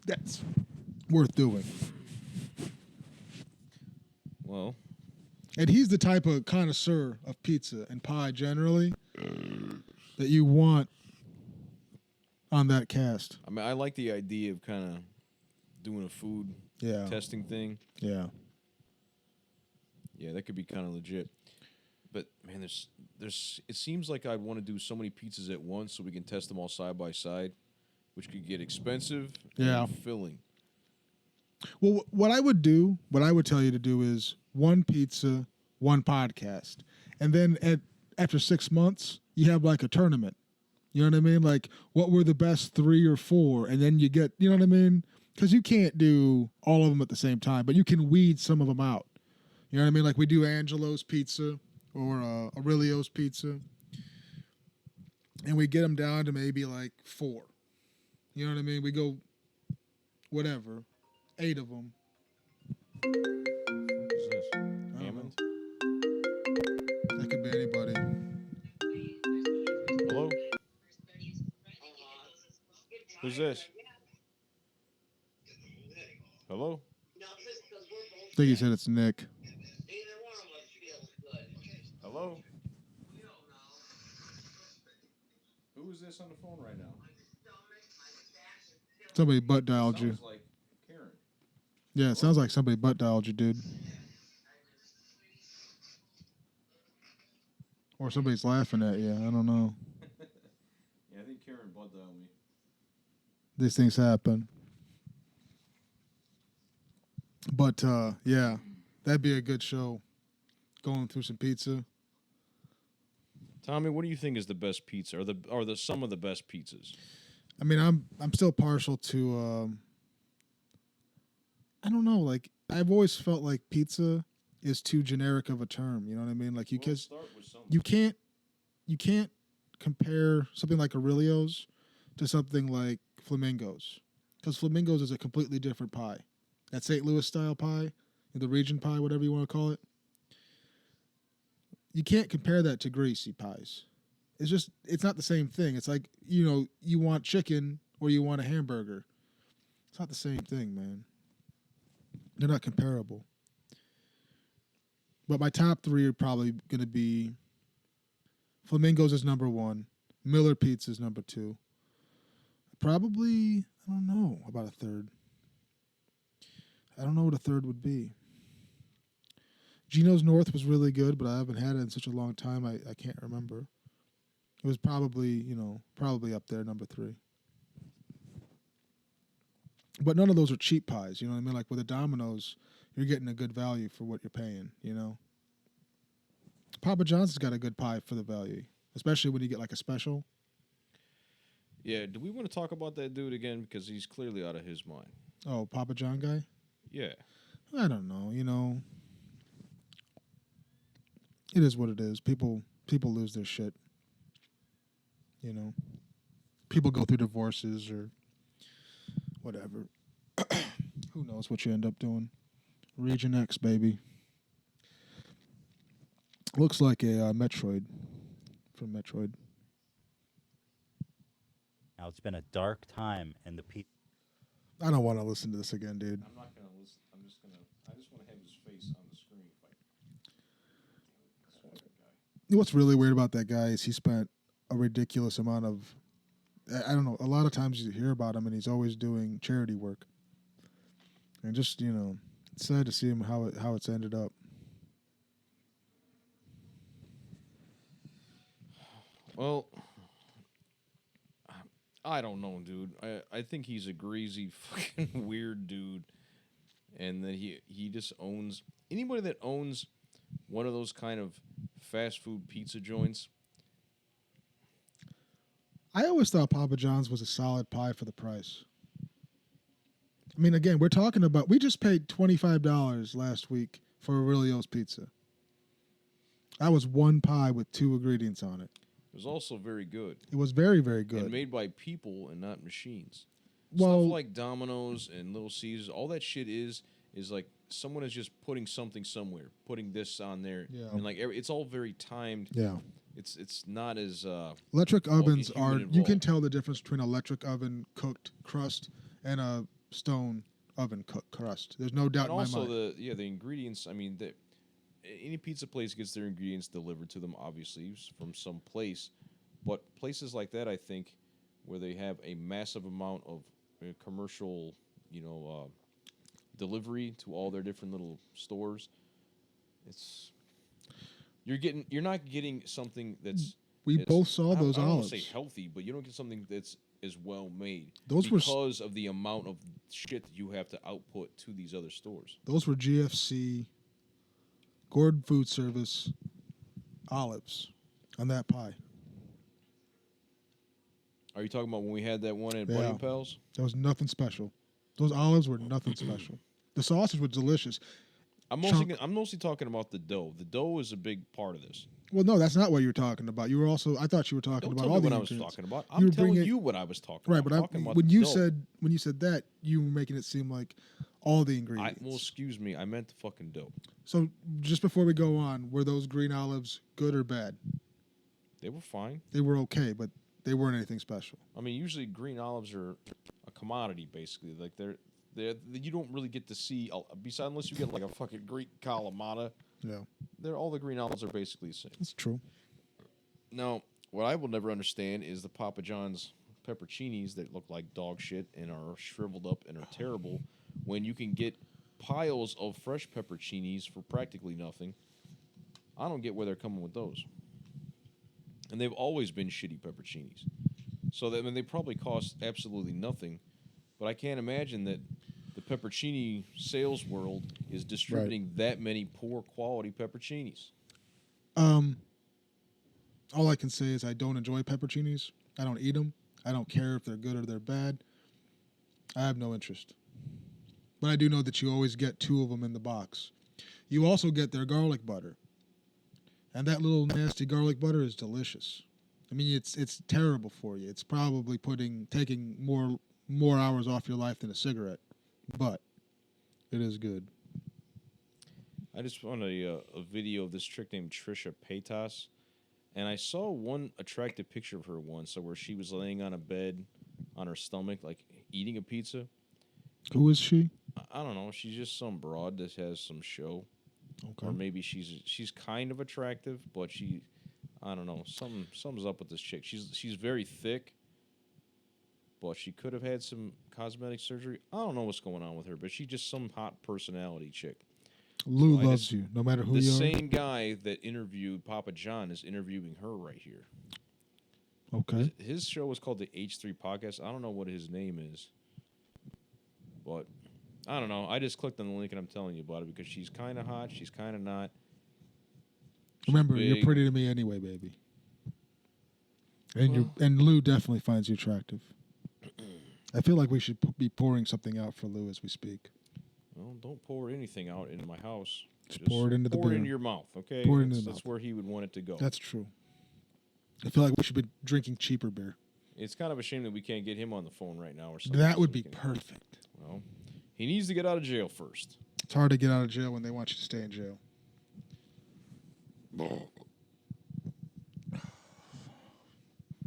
That's worth doing. Well, And he's the type of connoisseur of pizza and pie generally that you want on that cast. I mean, I like the idea of kind of doing a food Yeah. testing thing. Yeah. Yeah, that could be kind of legit. But man, there's. It seems like I'd want to do so many pizzas at once so we can test them all side by side, which could get expensive Yeah. and filling. Well, what I would tell you to do is one pizza, one podcast, and then after 6 months, you have like a tournament. You know what I mean? Like, what were the best 3 or 4, and then you get, you know what I mean? Because you can't do all of them at the same time, but you can weed some of them out. You know what I mean? Like we do Angelo's Pizza or Aurelio's Pizza, and we get them down to maybe like 4. You know what I mean? We go whatever, 8 of them. What is this? Hammond? That could be anybody. Hello? Who's this? Hello? I think he said it's Nick. Hello? Who is this on the phone right now? Somebody butt dialed you. Sounds like Karen. Yeah, it sounds like somebody butt dialed you, dude. Or somebody's laughing at you. I don't know. Yeah, I think Karen butt dialed me. These things happen. But yeah, that'd be a good show. Going through some pizza. Tommy, what do you think is the best pizza, or the some of the best pizzas? I mean, I'm still partial to. I don't know. Like I've always felt like pizza is too generic of a term. You know what I mean? Like Start with something. you can't compare something like Aurelio's to something like Flamingo's, because Flamingo's is a completely different pie. That St. Louis style pie, the region pie, whatever you want to call it. You can't compare that to greasy pies. It's not the same thing. It's like, you want chicken or you want a hamburger. It's not the same thing, man. They're not comparable. But my top 3 are probably going to be Flamingo's is number 1. Miller Pizza is number 2. Probably, I don't know about a third. I don't know what a third would be. Gino's North was really good, but I haven't had it in such a long time, I can't remember. It was probably up there, number 3. But none of those are cheap pies, you know what I mean? Like with the Domino's, you're getting a good value for what you're paying, you know? Papa John's has got a good pie for the value, especially when you get like a special. Yeah, do we want to talk about that dude again? Because he's clearly out of his mind. Oh, Papa John guy? Yeah. I don't know, It is what it is. People lose their shit. People go through divorces or whatever. Who knows what you end up doing? Region X, baby. Looks like a Metroid from Metroid. Now it's been a dark time in the I don't want to listen to this again, dude. I'm not going to listen. I just want to have his face on the screen. What's really weird about that guy is he spent a ridiculous amount of, I don't know, a lot of times you hear about him and he's always doing charity work. And just, it's sad to see him how it's ended up. Well, I don't know, dude. I think he's a greasy, fucking weird dude. And that he just owns, anybody that owns one of those kind of fast food pizza joints. I always thought Papa John's was a solid pie for the price. I mean, again, we just paid $25 last week for Aurelio's Pizza. That was one pie with 2 ingredients on it. It was also very good. It was very, very good. And made by people and not machines. Well, stuff like Domino's and Little Caesars, all that shit is like someone is just putting something somewhere, putting this on there, and like it's all very timed. Yeah, it's not as electric ovens are. involved. You can tell the difference between an electric oven cooked crust and a stone oven cooked crust. There's no doubt and in my mind. also the ingredients. I mean, any pizza place gets their ingredients delivered to them, obviously from some place, but places like that, I think, where they have a massive amount of commercial, delivery to all their different little stores. You're not getting something that's. We both saw those I don't olives. want to say healthy, but you don't get something that's as well made. Those were because of the amount of shit that you have to output to these other stores. Those were GFC, Gordon Food Service olives on that pie. Are you talking about when we had that one at Buddy Pals? There was nothing special. Those olives were nothing special. The sausage was delicious. I'm mostly talking about the dough. The dough is a big part of this. Well, no, that's not what you were talking about. You were also. I thought you were talking Don't about tell all me the what I was ingredients. talking about. I'm telling bringing- you what I was talking Right, about. but I'm talking about when the you dough. said that, you were making it seem like all the ingredients. Well, excuse me. I meant the fucking dough. So just before we go on, were those green olives good or bad? They were fine. They were okay, but they weren't anything special. I mean, usually green olives are a commodity, basically. Like they're you don't really get to see besides unless you get like a fucking great Kalamata. Yeah, All the green olives are basically the same. that's true. Now, what I will never understand is the Papa John's pepperoncinis that look like dog shit and are shriveled up and are terrible when you can get piles of fresh pepperoncinis for practically nothing. I don't get where they're coming with those. And they've always been shitty pepperoncinis. So that, I mean, they probably cost absolutely nothing, but I can't imagine that the pepperoncini sales world is distributing that many poor quality pepperoncinis. All I can say is I don't enjoy pepperoncinis. I don't eat them. I don't care if they're good or they're bad. I have no interest. But I do know that you always get 2 of them in the box. You also get their garlic butter. And that little nasty garlic butter is delicious. I mean, it's terrible for you. It's probably taking more hours off your life than a cigarette. But it is good. I just found a video of this chick named Trisha Paytas, and I saw one attractive picture of her once, where she was laying on a bed on her stomach, like eating a pizza. Who is she? I don't know. She's just some broad that has some show, Okay. or maybe she's kind of attractive, but I don't know. Something's up with this chick. She's very thick, but she could have had some cosmetic surgery. I don't know what's going on with her, but she's just some hot personality chick. Lou So loves you, no matter who the you are. same guy that interviewed Papa John is interviewing her right here. Okay. His show is called the H3 Podcast. I don't know what his name is, but I don't know. I just clicked on the link and I'm telling you about it because she's kind of hot. She's kind of not. She's Remember, big. you're pretty to me anyway, baby. And Lou definitely finds you attractive. I feel like we should be pouring something out for Lou as we speak. Well, don't pour anything out into my house. Just pour it into the Pour it beer. into your mouth, okay? Pour it into the That's mouth. where he would want it to go. That's true. I feel like we should be drinking cheaper beer. It's kind of a shame that we can't get him on the phone right now or something. That so would we be can- perfect. Well, he needs to get out of jail first. It's hard to get out of jail when they want you to stay in jail.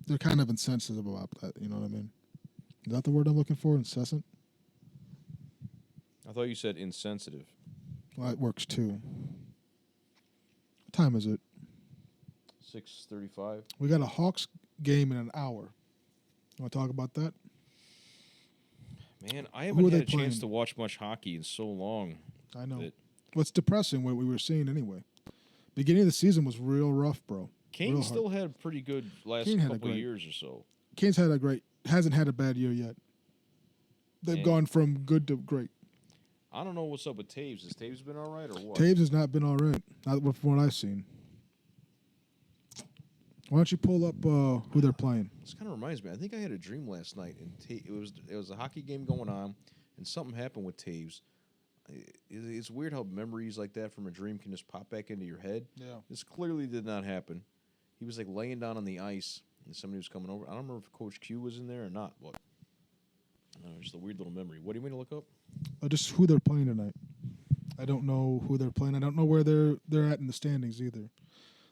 They're kind of insensitive about that, you know what I mean? Is that the word I'm looking for? Incessant? I thought you said insensitive. Well, that works too. What time is it? 6:35. We got a Hawks game in an hour. Want to talk about that? Man, I Who haven't are they had a chance playing? to watch much hockey in so long. I know. that- What's depressing what we were seeing anyway. Beginning of the season was real rough, bro. Kane Real hard. still had a pretty good last Kane had a couple of great- years or so. Kane's hasn't had a bad year yet. They've And- gone from good to great. I don't know what's up with Taves. Has Taves been all right or what? Taves has not been all right, not from what I've seen. Why don't you pull up who they're playing? This kind of reminds me. I think I had a dream last night, and it was a hockey game going on, and something happened with Taves. It's weird how memories like that from a dream can just pop back into your head. Yeah. This clearly did not happen. He was like laying down on the ice, and somebody was coming over. I don't remember if Coach Q was in there or not, but just a weird little memory. What do you mean to look up? Just who they're playing tonight. I don't know who they're playing. I don't know where they're at in the standings either.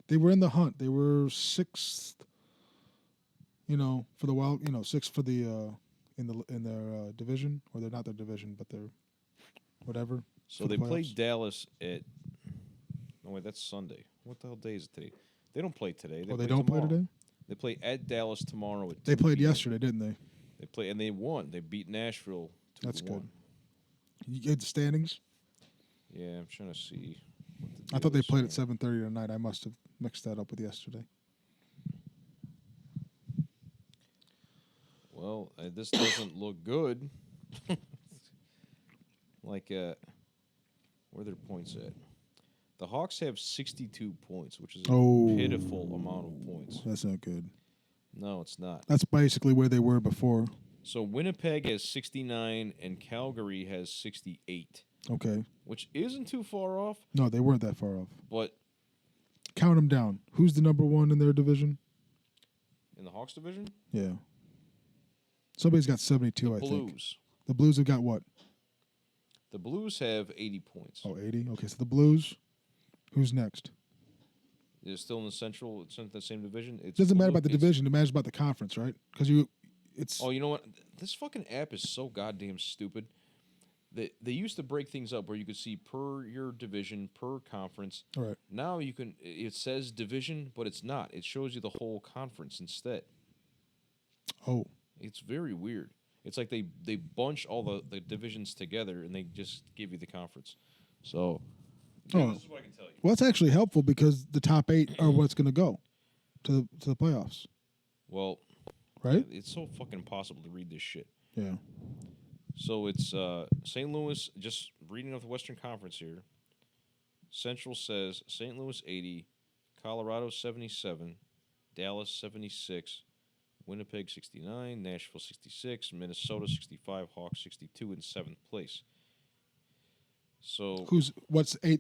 They were in the hunt. They were 6th. For the wild. 6th for the in their division, or they're not their division, but they're whatever. So for the they played playoffs. Dallas at. No wait, that's Sunday. What the hell day is it today? They don't play today. They don't play tomorrow. today. They play at Dallas tomorrow. At They 2 played p.m. yesterday, didn't they? They play and they won. They beat Nashville 2-1. That's good. You get the standings? Yeah, I'm trying to see. What the I thought they deal is played here. at 7:30 tonight. I must have mixed that up with yesterday. Well, this doesn't look good. Like, where are their points at? The Hawks have 62 points, which is a pitiful amount of points. That's not good. No, it's not. That's basically where they were before. So Winnipeg has 69 and Calgary has 68, Okay. which isn't too far off, No, they weren't that far off. but Count them down. Who's the number one in their division? in the Hawks division, Yeah. Somebody's got 72, the I think. Blues. The Blues have got what? The Blues have 80 points. Oh, 80? Okay, so the Blues. Who's next? It's still in the Central. It's in the same division. It Doesn't matter about the division. It matters about the conference, right? Because it's. Oh, you know what? This fucking app is so goddamn stupid. They used to break things up where you could see per your division, per conference. All right. Now you can. It says division, but it's not. It shows you the whole conference instead. Oh. It's very weird. It's like they bunch all the divisions together and they just give you the conference. So, Oh. this is what I can tell you. Well, that's actually helpful because the top 8 are what's going to go to the playoffs, Well, right? it's so fucking impossible to read this shit. Yeah. So it's St. Louis, just reading off the Western Conference here. Central says St. Louis 80, Colorado 77, Dallas 76, Winnipeg 69, Nashville 66, Minnesota 65, Hawks 62 in 7th place. So What's 8th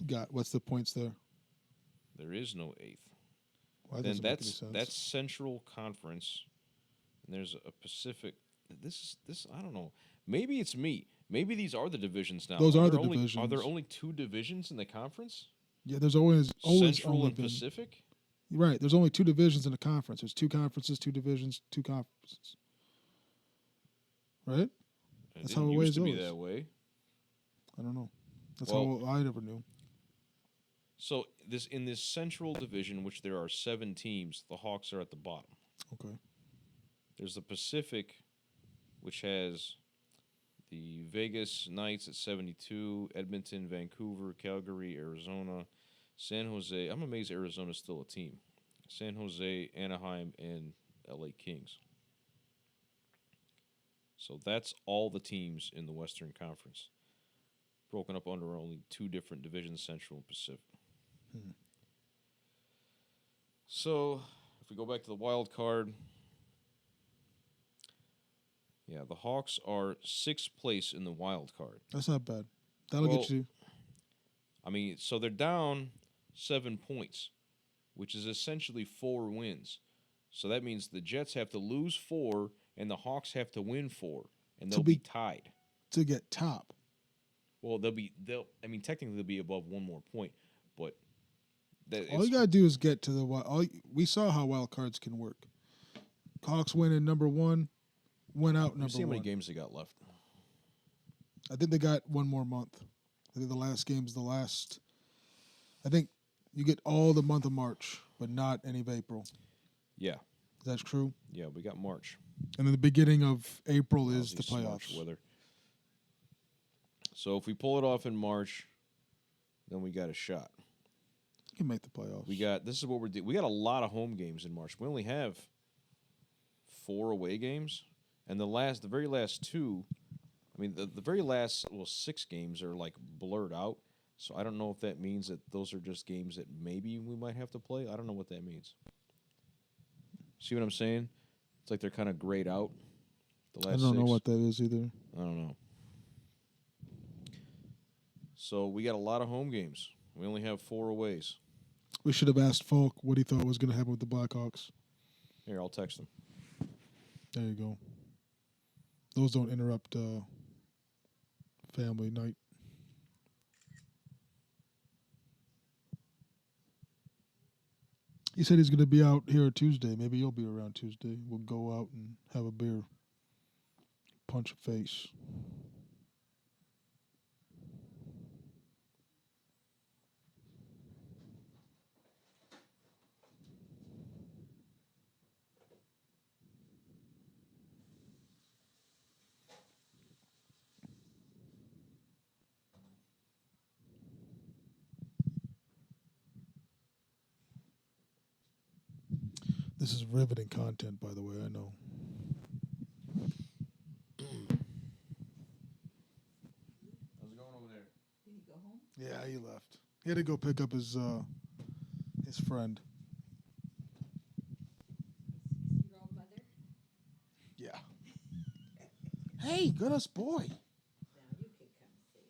got? What's the points there? there is no 8th. Well, that Then doesn't make any sense. that's Central Conference, and there's a Pacific. This I don't know. Maybe it's me. Maybe these are the divisions now. Those are the Are divisions. there only 2 divisions in the conference? Yeah, there's always Central only and been, Pacific. right. There's only 2 divisions in a conference. There's 2 conferences, 2 divisions, 2 conferences. Right? That's It how it used always to be is. that way. I don't know. That's Well- how I never knew. So in this Central Division, which there are 7 teams, the Hawks are at the bottom. Okay. There's the Pacific, which has the Vegas Knights at 72, Edmonton, Vancouver, Calgary, Arizona, San Jose. I'm amazed Arizona's still a team. San Jose, Anaheim, and LA Kings. So that's all the teams in the Western Conference, broken up under only 2 different divisions, Central and Pacific. So if we go back to the wild card, yeah, the Hawks are 6th place in the wild card. That's not bad. That'll Well, get you. I mean, so they're down 7 points, which is essentially 4 wins. So that means the Jets have to lose 4 and the Hawks have to win 4, and they'll be tied. To get top. Well, I mean, technically they'll be above 1 more point, but All you gotta do is get to the wild. We saw how wild cards can work. Hawks win in number 1, went out number see how 1. many games they got left. I think they got 1 more month. I think the last game's the last. I think you get all the month of March, but not any of April. Yeah, That's true. yeah, we got March. And then the beginning of April is the Obviously, March playoffs. weather. So if we pull it off in March, then we got a shot. You can make the playoffs. This is what we're doing. We got a lot of home games in March. We only have 4 away games, and the very last 2. I mean, the very last 6 games are like blurred out. So I don't know if that means that those are just games that maybe we might have to play. I don't know what that means. See what I'm saying? It's like they're kind of grayed out. The I last don't know 6. what that is either. I don't know. So we got a lot of home games. We only have 4 aways. We should have asked Falk what he thought was going to happen with the Blackhawks. Here, I'll text him. There you go. Those don't interrupt family night. He said he's going to be out here Tuesday. Maybe you'll be around Tuesday. We'll go out and have a beer. Punch a face. This is riveting content, by the way. I know. How's it going over there? Did he go home? Yeah, he left. He had to go pick up his friend. Your own mother? Yeah. Hey, goodness boy. Now you can come see.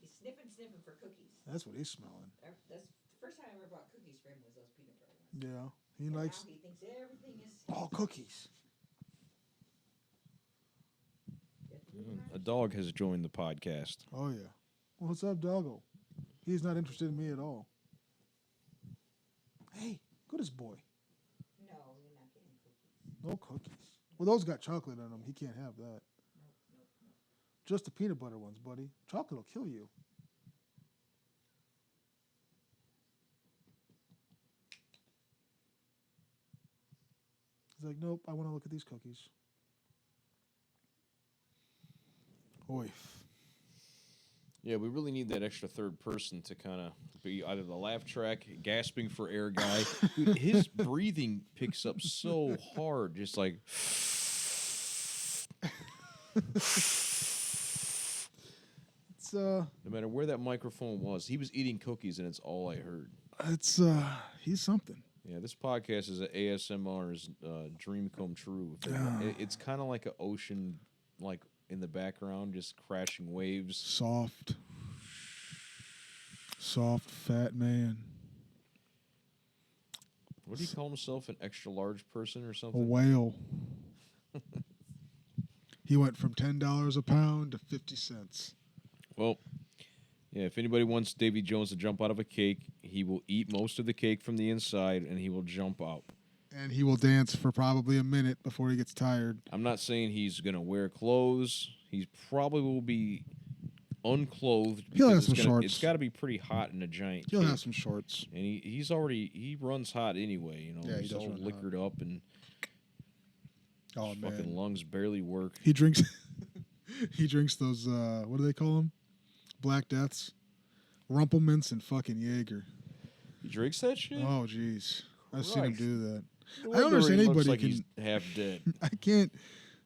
He's sniffing for cookies. That's what he's smelling. That's the first time I ever bought cookies for him was those peanut butter ones. Yeah, he And likes now he thinks everything is all cookies. A dog has joined the podcast. Oh yeah. Well, what's up, doggo? He's not interested in me at all. Hey, goodness boy. No, you're not getting cookies. No cookies. Well, those got chocolate in them. He can't have that. Nope. Just the peanut butter ones, buddy. Chocolate will kill you. He's like, nope, I want to look at these cookies. Oy. Yeah, we really need that extra third person to kind of be either the laugh track, gasping for air guy. Dude, his breathing picks up so hard, just like. It's No matter where that microphone was, he was eating cookies, and it's all I heard. He's something. Yeah, this podcast is an ASMR's dream come true. It's kind of like an ocean, like in the background, just crashing waves. Soft, fat man. What do you call himself? An extra large person or A something? whale. He went from $10 a pound to 50 cents. Well, yeah, if anybody wants Davy Jones to jump out of a cake, he will eat most of the cake from the inside and he will jump out. And he will dance for probably a minute before he gets tired. I'm not saying he's going to wear clothes. He probably will be unclothed. He'll have because some shorts. It's got to be pretty hot in a giant He'll cake. have some shorts. And he runs hot anyway, you know. Yeah, he he's does all run hot. liquored up and Oh, his man. fucking lungs barely work. He drinks he drinks those what do they call them? Black Deaths, Rumpelmints, and fucking Jaeger. He drinks that shit? Oh, jeez. I've seen him Christ. do that. No I don't wonder understand he looks anybody like can. he's half dead.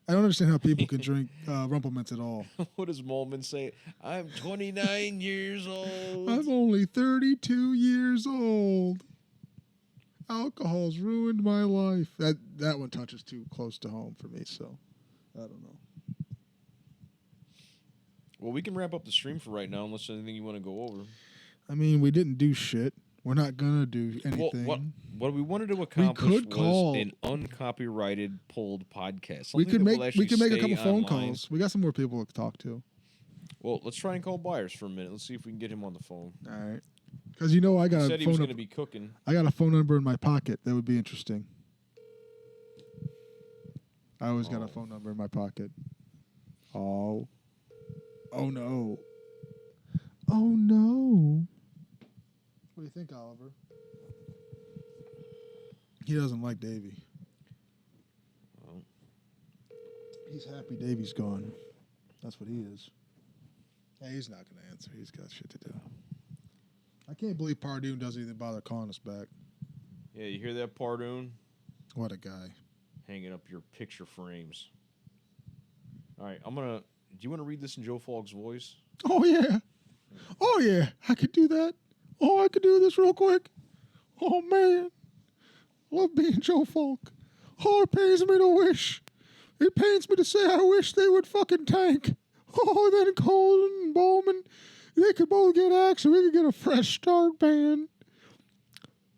I don't understand how people can drink Rumpelmints at all. What does Molman say? I'm 29 years old. I'm only 32 years old. Alcohol's ruined my life. That one touches too close to home for me, so I don't know. Well, we can wrap up the stream for right now, unless there's anything you want to go over. I mean, we didn't do shit. We're not gonna do anything. Well, what we wanted to accomplish could call- was an uncopyrighted pulled podcast. we Something could that make will we actually could make a stay couple phone online. calls. We got some more people to talk to. Well, let's try and call Byers for a minute. Let's see if we can get him on the phone. All right. Because you know I He got said a he was phone. going to be cooking. I got a phone number in my pocket. That would be interesting. I always got Oh. a phone number in my pocket. Oh. Oh no. Oh no. What do you think, Oliver? He doesn't like Davy. Well, He's happy Davy's gone. That's what he is. Hey, he's not going to answer. He's got shit to do. I can't believe Pardue doesn't even bother calling us back. yeah, you hear that, Pardoon? What a guy. Hanging up your picture frames. All right, do you want to read this in Joe Falk's voice? Oh, yeah. Oh, yeah. I could do that. Oh, I could do this real quick. Oh, man. Love being Joe Falk. Oh, it pains me to wish. It pains me to say I wish they would fucking tank. Oh, then Colin and Bowman, they could both get action. We could get a fresh start, man.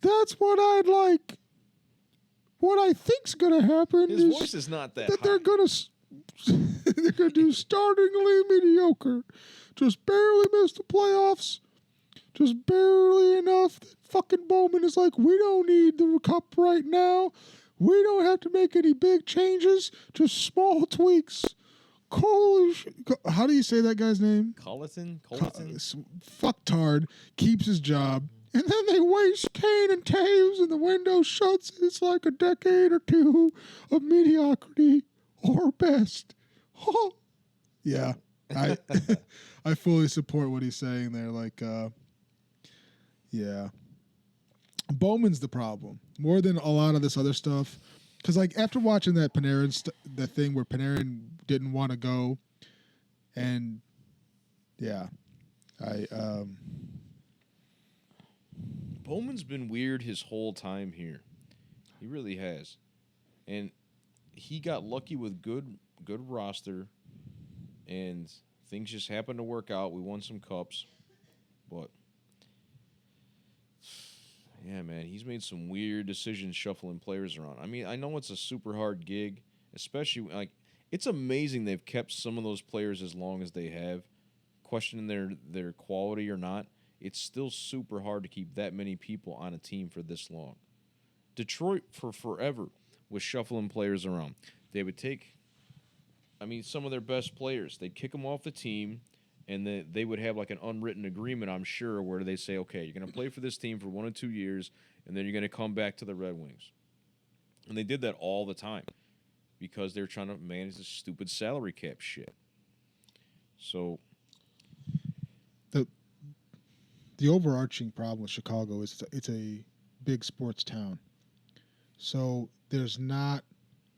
That's what I'd like. What I think's going to happen His is voice is not that that high. they're gonna do startlingly mediocre, just barely miss the playoffs, just barely enough that fucking Bowman is like, we don't need the cup right now, we don't have to make any big changes, just small tweaks. How do you say that guy's name? Colleton? Fucktard keeps his job. And then they waste Kane and Taves and the window shuts. It's like a decade or two of mediocrity or best. Oh. Yeah. I fully support what he's saying there. Like, yeah. Bowman's the problem more than a lot of this other stuff. Because like after watching that Panarin, the thing where Panarin didn't want to go, and yeah, I Bowman's been weird his whole time here. He really has, and he got lucky with good roster, and things just happened to work out. We won some cups, but yeah, man, he's made some weird decisions shuffling players around. I mean, I know it's a super hard gig, especially like it's amazing they've kept some of those players as long as they have, questioning their quality or not. It's still super hard to keep that many people on a team for this long. Detroit for forever was shuffling players around. They would take, I mean, some of their best players. They'd kick them off the team, and they would have like an unwritten agreement, I'm sure, where they say, okay, you're going to play for this team for 1 or 2 years, and then you're going to come back to the Red Wings. And they did that all the time because they're trying to manage this stupid salary cap shit. So the overarching problem with Chicago is it's a big sports town. So there's not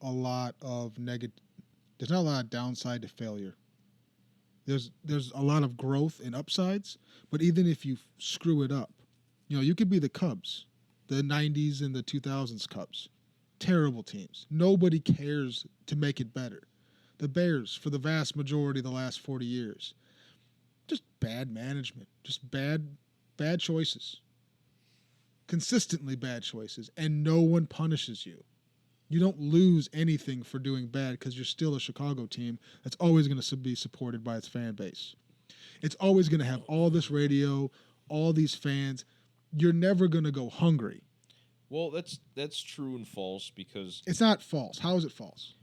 a lot of there's not a lot of downside to failure. There's a lot of growth and upsides, but even if you screw it up, you could be the Cubs, the 90s and the 2000s Cubs. Terrible teams. Nobody cares to make it better. The Bears, for the vast majority of the last 40 years, just bad management, just bad choices. Consistently bad choices, and no one punishes you. You don't lose anything for doing bad because you're still a Chicago team that's always going to be supported by its fan base. It's always going to have all this radio, all these fans. You're never going to go hungry. well, that's true and false because It's not false. How is it false?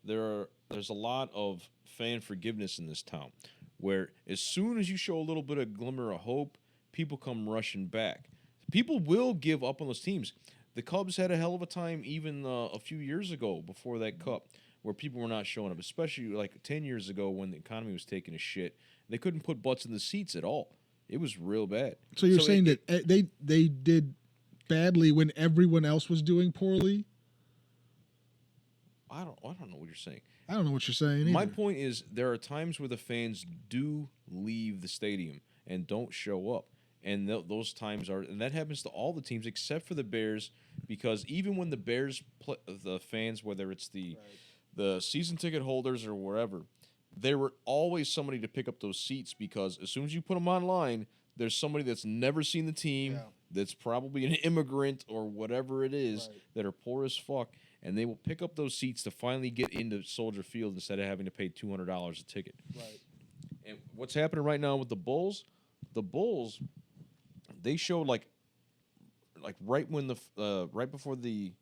there's a lot of fan forgiveness in this town, where as soon as you show a little bit of glimmer of hope, people come rushing back. People will give up on those teams. The Cubs had a hell of a time even a few years ago before that cup, where people were not showing up, especially like 10 years ago when the economy was taking a shit. They couldn't put butts in the seats at all. It was real bad. So you're saying that they did badly when everyone else was doing poorly? I don't know what you're saying. I don't know what you're saying either. My point is there are times where the fans do leave the stadium and don't show up. And those times and that happens to all the teams except for the Bears, because even when the Bears the fans, whether it's the season ticket holders or wherever, there were always somebody to pick up those seats, because as soon as you put them online, there's somebody that's never seen the team, that's probably an immigrant or whatever it is, that are poor as fuck, and they will pick up those seats to finally get into Soldier Field instead of having to pay $200 a ticket. Right. And what's happening right now with the Bulls? They showed like right when right before the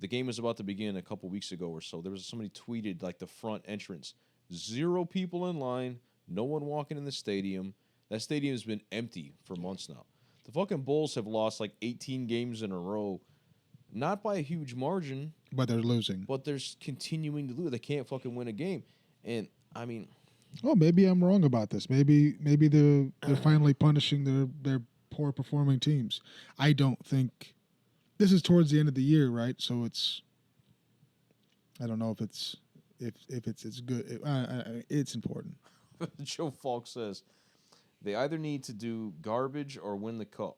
game was about to begin a couple weeks ago or so, there was somebody tweeted like the front entrance, 0 people in line, no one walking in the stadium. That stadium has been empty for months now. The fucking Bulls have lost like 18 games in a row, not by a huge margin, But they're losing. but they're continuing to lose. They can't fucking win a game, and I mean, Oh, maybe I'm wrong about this. Maybe they're finally punishing their poor performing teams. I don't think this is towards the end of the year, right? So I don't know if it's good. It's important. Joe Falk says they either need to do garbage or win the cup.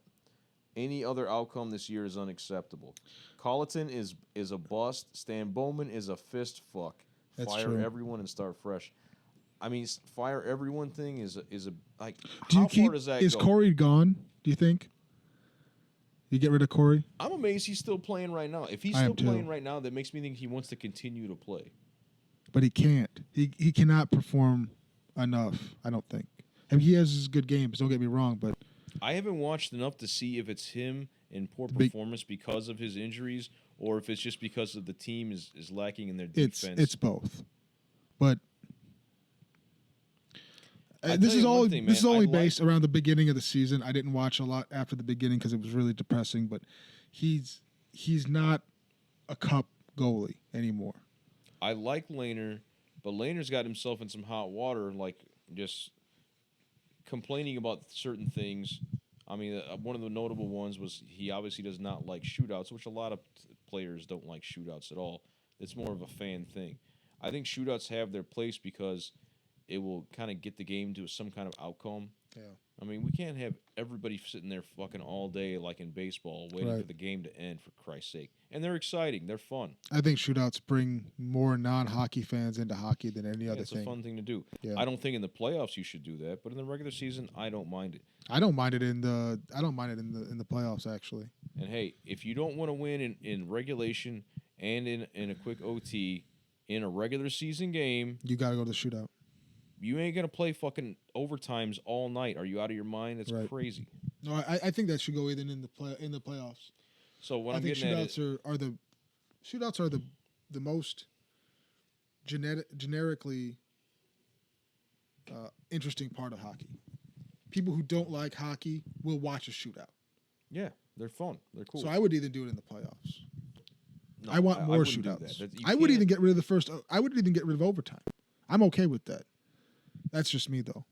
Any other outcome this year is unacceptable. Colleton is a bust. Stan Bowman is a fist fuck. That's Fire true. everyone and start fresh. I mean, fire everyone thing is a like. Do how you keep? far does that Is go? Corey gone? Do you think? You get rid of Corey? I'm amazed he's still playing right now. If he's I am still too. playing right now, that makes me think he wants to continue to play. But he can't. He cannot perform enough, I don't think. I mean, he has his good games, don't get me wrong, but I haven't watched enough to see if it's him in poor performance because of his injuries, or if it's just because of the team is lacking in their defense. it's both. But I this tell is you all one thing, this is man, only I based around the beginning of the season. I didn't watch a lot after the beginning because it was really depressing, but he's not a cup goalie anymore. I like Lehner, but Lehner's got himself in some hot water, like just complaining about certain things I mean, one of the notable ones was he obviously does not like shootouts, which a lot of players don't like shootouts at all. It's more of a fan thing. I think shootouts have their place because it will kind of get the game to some kind of outcome. Yeah. I mean, we can't have everybody sitting there fucking all day like in baseball waiting Right. for the game to end, for Christ's sake. And they're exciting. They're fun. I think shootouts bring more non-hockey fans into hockey than any other It's thing. a fun thing to do. Yeah. I don't think in the playoffs you should do that, but in the regular season, I don't mind it. I don't mind it in the playoffs actually. And hey, if you don't want to win in regulation and in a quick OT in a regular season game, You got to go to the shootout. you ain't gonna play fucking overtimes all night. Are you out of your mind? That's Right. crazy. No, I think that should go even in the playoffs. So what I I'm think getting at is, shootouts are the most generically interesting part of hockey. People who don't like hockey will watch a shootout. yeah, they're fun. They're cool. So I would even do it in the playoffs. No, I want more wouldn't do shootouts. that. You I would can't- even get rid of the first. I would even get rid of overtime. I'm okay with that. That's just me though.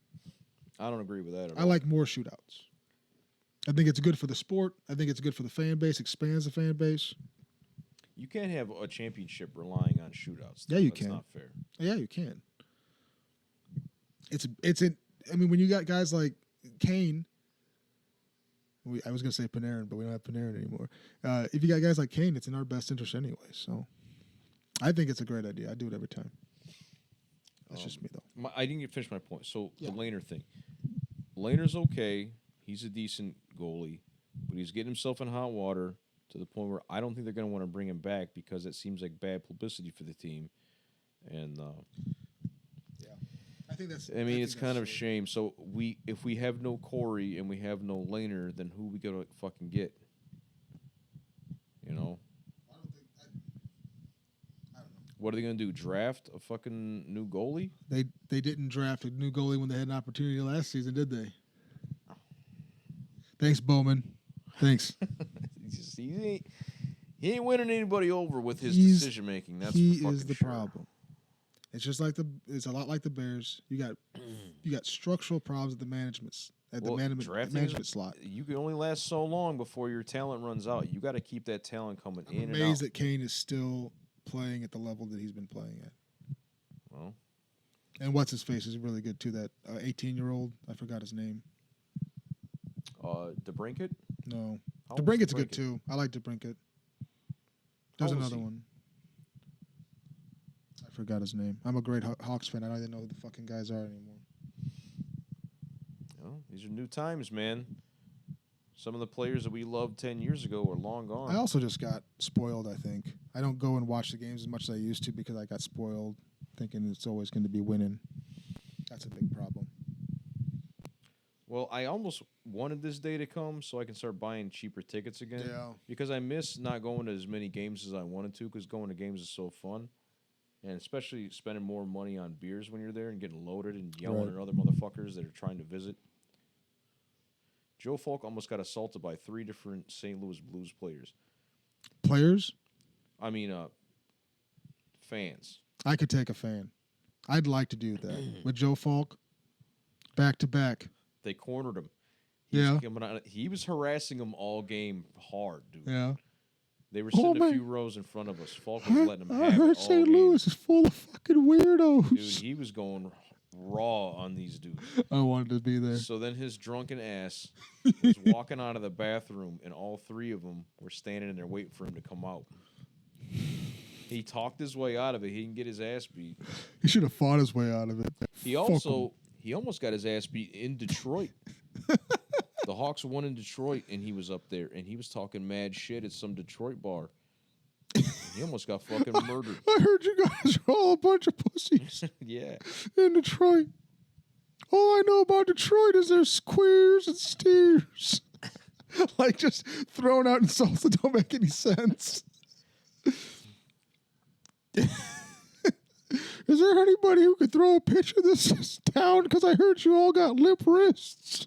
I don't agree with that at I all. like more shootouts. I think it's good for the sport. I think it's good for the fan base. Expands the fan base. You can't have a championship relying on shootouts. Yeah, you That's can. not fair. Yeah, you can. I mean, when you got guys like Kane, I was gonna say Panarin, but we don't have Panarin anymore. If you got guys like Kane, it's in our best interest anyway. So, I think it's a great idea. I do it every time. That's just me though. I didn't get finish my point. So Yeah. the Laner thing. Laner's okay. He's a decent goalie, but he's getting himself in hot water to the point where I don't think they're going to want to bring him back because it seems like bad publicity for the team. And I think that's. I mean, it's kind of a shame. So if we have no Corey and we have no Laner, then who we gonna fucking get? You know, what are they gonna do? Draft a fucking new goalie? They didn't draft a new goalie when they had an opportunity last season, did they? Thanks, Bowman. Thanks. he ain't winning anybody over with his He's- decision making. That's he for fucking is the sure. problem. It's just like it's a lot like the Bears. You got structural problems at the Well, drafting management is- slot. You can only last so long before your talent runs out. You got to keep that talent coming I'm in and out. amazed that Kane is still playing at the level that he's been playing at. Well, And what's his face is really good too. That 18-year-old, I forgot his name. DeBrincat? No, How old is DeBrinket's good DeBrincat? too. I like DeBrincat. There's old is another he? one. I forgot his name. I'm a great Hawks fan. I don't even know who the fucking guys are anymore. Well, these are new times, man. Some of the players that we loved 10 years ago are long gone. I also just got spoiled, I think. I don't go and watch the games as much as I used to because I got spoiled thinking it's always going to be winning. That's a big problem. Well, I almost wanted this day to come so I can start buying cheaper tickets again. Yeah. Because I miss not going to as many games as I wanted to because going to games is so fun. And especially spending more money on beers when you're there and getting loaded and yelling Right. at other motherfuckers that are trying to visit. Joe Falk almost got assaulted by 3 different St. Louis Blues players. Players, Fans. I could take a fan. I'd like to do that. With Joe Falk, back to back. They cornered him. Yeah. He was harassing them all game hard, dude. Yeah. They were Oh, sitting a man. few rows in front of us. Falk was letting them I have heard it all St. game. Louis is full of fucking weirdos. Dude, he was going raw on these dudes. I wanted to be there. So then his drunken ass was walking out of the bathroom, and all 3 of them were standing in there waiting for him to come out. He talked his way out of it. He didn't get his ass beat. He should have fought his way out of it. He Fuck almost got his ass beat in Detroit. The Hawks won in Detroit, and he was up there, and he was talking mad shit at some Detroit bar. He almost got fucking murdered. I heard you guys are all a bunch of pussies Yeah. in Detroit. All I know about Detroit is there's queers and steers. Like just thrown out insults that don't make any sense. Is there anybody who could throw a pitch of this down? Because I heard you all got limp wrists.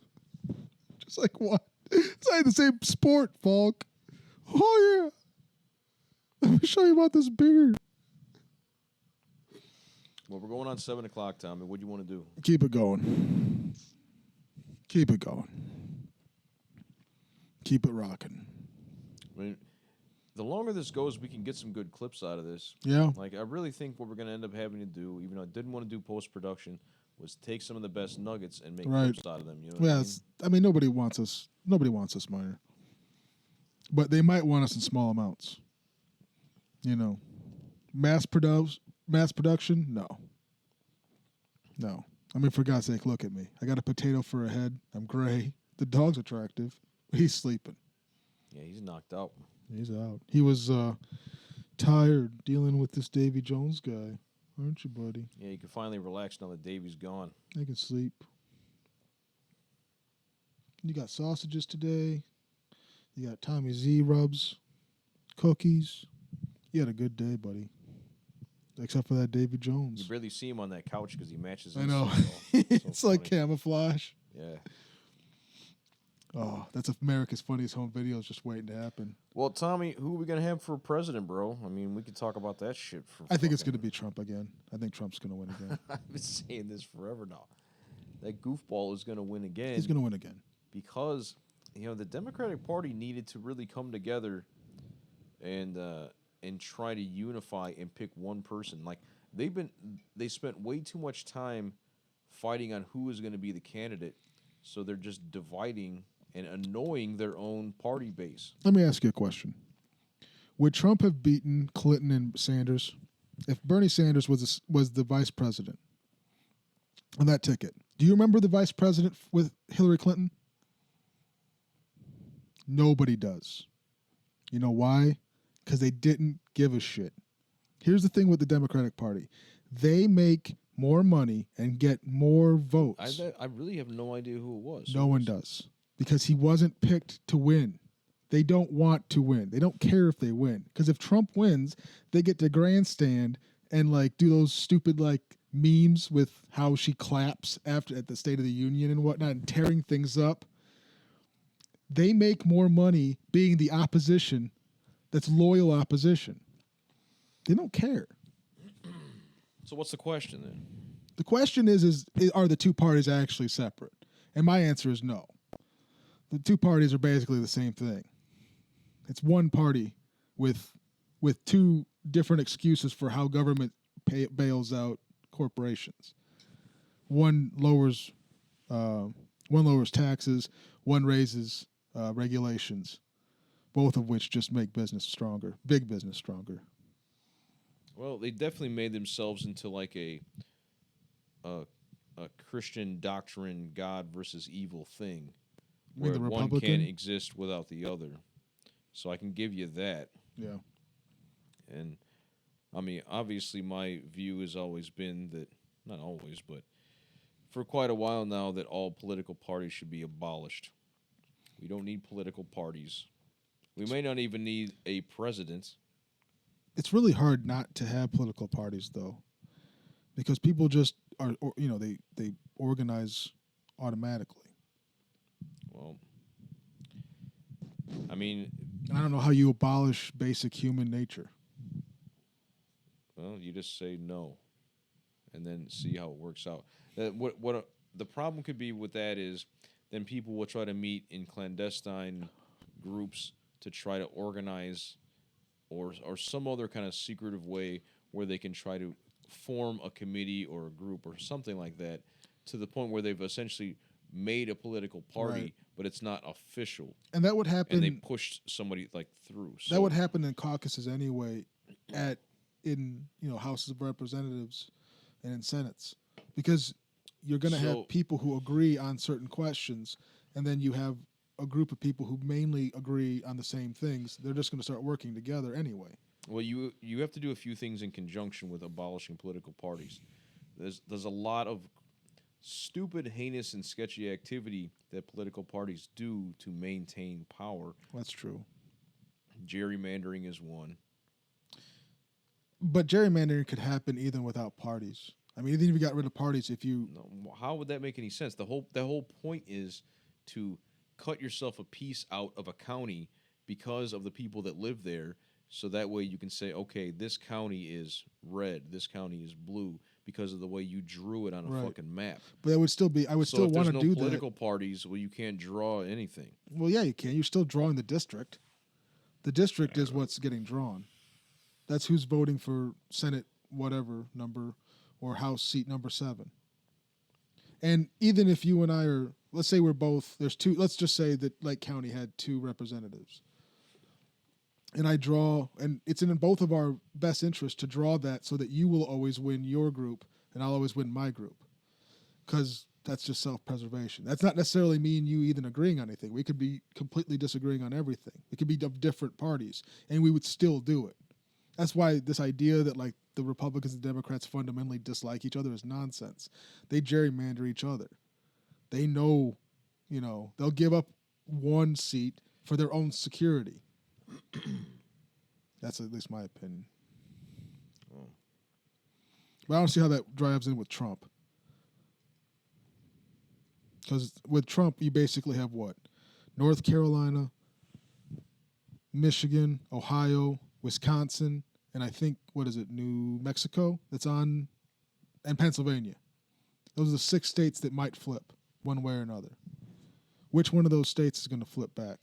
Just like what? It's not the same sport, Falk. Oh, yeah. Let me show you about this beard. Well, we're going on 7 o'clock, Tommy. What do you want to do? Keep it going. Keep it going. Keep it rocking. I mean, the longer this goes, we can get some good clips out of this. Yeah. Like, I really think what we're going to end up having to do, even though I didn't want to do post-production, was take some of the best nuggets and make Right. clips out of them. You know what I mean? I mean, nobody wants us minor. But they might want us in small amounts. You know. Mass production? No. No. I mean, for God's sake, look at me. I got a potato for a head. I'm gray. The dog's attractive. He's sleeping. Yeah, he's knocked out. He's out. He was tired dealing with this Davy Jones guy. Aren't you, buddy? Yeah, you can finally relax now that Davy's gone. I can sleep. You got sausages today. You got Tommy Z rubs, cookies. You had a good day, buddy. Except for that Davy Jones. You barely see him on that couch because he matches. I know. So It's like funny. camouflage. Yeah. Oh, that's America's Funniest Home Videos just waiting to happen. Well, Tommy, who are we gonna have for president, bro? I mean, we could talk about that shit for. I think it's fucking- going to be Trump again. I think Trump's going to win again. I've been saying this forever now. That goofball is gonna win again. He's going to win again. Because the Democratic Party needed to really come together and try to unify and pick one person. Like they spent way too much time fighting on who is going to be the candidate, so they're just dividing and annoying their own party base. Let me ask you a question. Would Trump have beaten Clinton and Sanders if Bernie Sanders was the vice president on that ticket? Do you remember the vice president with Hillary Clinton? Nobody does. You know why? Because they didn't give a shit. Here's the thing with the Democratic Party. They make more money and get more votes. I really have no idea who it was. No one does. Because he wasn't picked to win. They don't want to win. They don't care if they win. Because if Trump wins, they get to grandstand and do those stupid memes with how she claps at the State of the Union and whatnot and tearing things up. They make more money being the opposition that's loyal opposition. They don't care. So what's the question then? The question is are the two parties actually separate? And my answer is no. The two parties are basically the same thing. It's one party with two different excuses for how government bails out corporations. One lowers taxes, one raises regulations, both of which just make business stronger, big business stronger. Well, they definitely made themselves into a Christian doctrine, God versus evil thing, You mean where the one Republican? can't exist without the other. So I can give you that. Yeah. And I mean, obviously, my view has always been that, not always, but for quite a while now, that all political parties should be abolished. We don't need political parties. We may not even need a president. It's really hard not to have political parties, though, because people just are, they organize automatically. Well, I mean, And I don't know how you abolish basic human nature. well, you just say no, and then see how it works out. The problem could be with that is, then people will try to meet in clandestine groups to try to organize, or some other kind of secretive way where they can try to form a committee or a group or something like that, to the point where they've essentially made a political party, Right. but it's not official, And that would happen. and they pushed somebody through. So, That would happen in caucuses anyway, in houses of representatives and in senates, because you're going to So- have people who agree on certain questions, and then you have a group of people who mainly agree on the same things. They're just going to start working together anyway. Well, you have to do a few things in conjunction with abolishing political parties. There's a lot of stupid, heinous, and sketchy activity that political parties do to maintain power. That's true. Gerrymandering is one. But gerrymandering could happen even without parties. I mean, even if you got rid of parties, if you No, how would that make any sense? The whole point is to cut yourself a piece out of a county because of the people that live there, so that way you can say, okay, this county is red, this county is blue, because of the way you drew it on a Right. fucking map. But it would still be. I would So still if want there's to no do political parties, well, you can't draw anything. that. Well, yeah, you can. You're still drawing the district. The district is what's getting drawn. That's who's voting for Senate whatever number or House seat number 7. And even if you and I are, let's say we're both, there's 2, let's just say that Lake County had 2 representatives. And I draw, and it's in both of our best interest to draw that so that you will always win your group and I'll always win my group. Because that's just self-preservation. That's not necessarily me and you even agreeing on anything. We could be completely disagreeing on everything. It could be of different parties, and we would still do it. That's why this idea that like the Republicans and Democrats fundamentally dislike each other is nonsense. They gerrymander each other. They know, they'll give up one seat for their own security. That's at least my opinion. Oh. But I don't see how that drives in with Trump. Because with Trump, you basically have what? North Carolina, Michigan, Ohio, Wisconsin, and I think, New Mexico that's on, and Pennsylvania. Those are the 6 states that might flip one way or another. Which one of those states is going to flip back?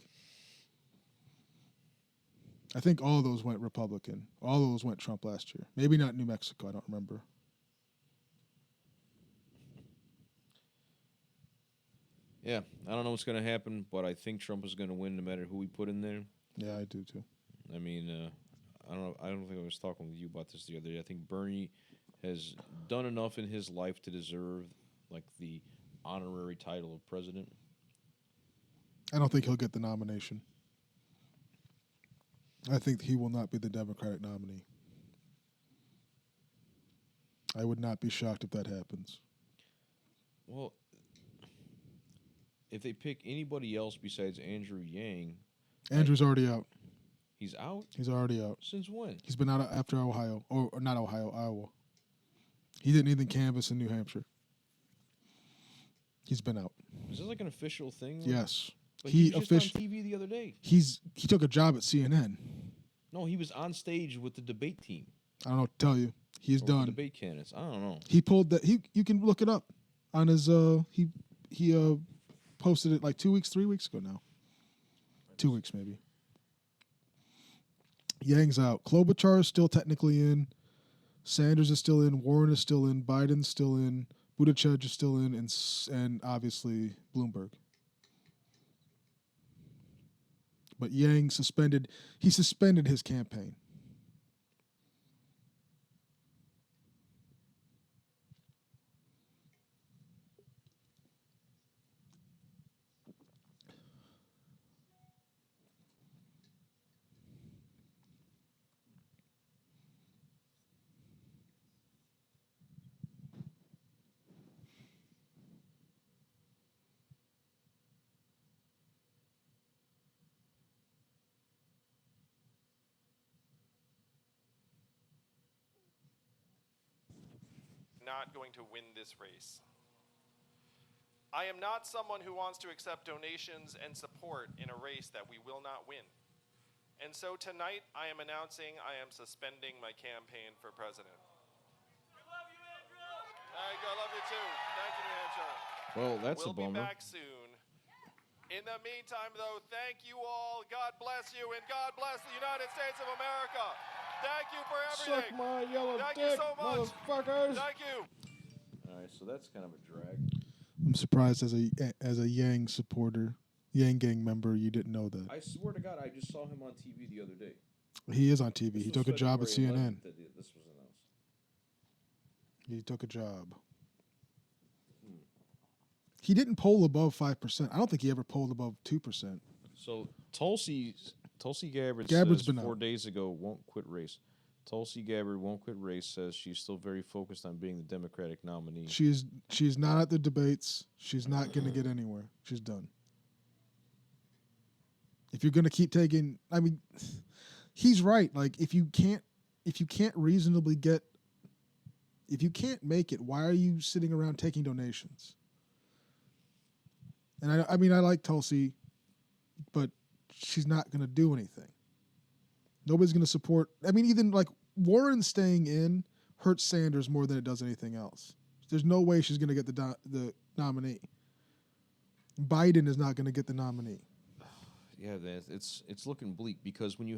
I think all of those went Republican. All of those went Trump last year. Maybe not New Mexico. I don't remember. Yeah, I don't know what's going to happen, but I think Trump is going to win no matter who we put in there. Yeah, I do too. I mean, I don't know. I don't think I was talking with you about this the other day. I think Bernie has done enough in his life to deserve like the honorary title of president. I don't think he'll get the nomination. I think he will not be the Democratic nominee. I would not be shocked if that happens. Well, if they pick anybody else besides Andrew Yang, Andrew's already out. he's out? He's already out. Since when? He's been out after Ohio, or not Ohio, Iowa. He didn't even canvass in New Hampshire. He's been out. Is this like an official thing? Yes. But he was just on TV the other day. He took a job at CNN. No, he was on stage with the debate team. I don't know what to tell you. He's Or done. Debate candidates. I don't know. He pulled that. You can look it up on his. He posted it like 2 weeks, 3 weeks ago now. 2 weeks maybe. Yang's out. Klobuchar is still technically in. Sanders is still in. Warren is still in. Biden's still in. Buttigieg is still in, and obviously Bloomberg. But Yang suspended his campaign. Not going to win this race. I am not someone who wants to accept donations and support in a race that we will not win. And so tonight I am announcing I am suspending my campaign for president. We love you, Andrew! There you go, love you too. Thank you, New Hampshire. Well, that's We'll a bummer. be back soon. In the meantime, though, thank you all. God bless you, and God bless the United States of America. Thank you for everything. Suck my yellow Thank dick, you so much. motherfuckers. Thank you. All right, so that's kind of a drag. I'm surprised as a Yang supporter, Yang gang member, you didn't know that. I swear to God, I just saw him on TV the other day. He is on TV. This He was took a job at February CNN. 11th that This was announced. He took a job. He didn't poll above 5%. I don't think he ever polled above 2%. So Tulsi Gabbard Gabbard's says been 4 out. days ago won't quit race. Tulsi Gabbard won't quit race, says she's still very focused on being the Democratic nominee. She's not at the debates. She's not going to get anywhere. She's done. If you're going to keep taking, I mean, he's right. Like if you can't reasonably get, if you can't make it, why are you sitting around taking donations? And I mean, I like Tulsi, but she's not going to do anything. Nobody's going to support. I mean, even like Warren staying in hurts Sanders more than it does anything else. There's no way she's going to get the nominee. Biden is not going to get the nominee. Yeah, it's looking bleak because when you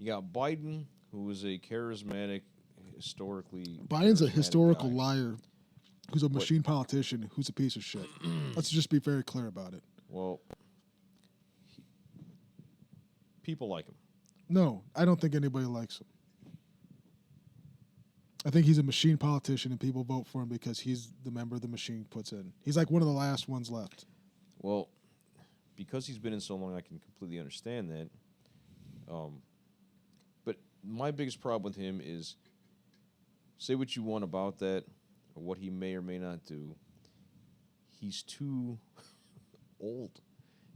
got Biden, who is a charismatic, historically. Biden's a charismatic historical guy. liar, who's a machine politician, who's a piece of shit. Let's just be very clear about it. Well, people like him. No, I don't think anybody likes him. I think he's a machine politician, and people vote for him because he's the member the machine puts in. He's like one of the last ones left. Well, because he's been in so long, I can completely understand that. But my biggest problem with him is, say what you want about that, or what he may or may not do, he's too old.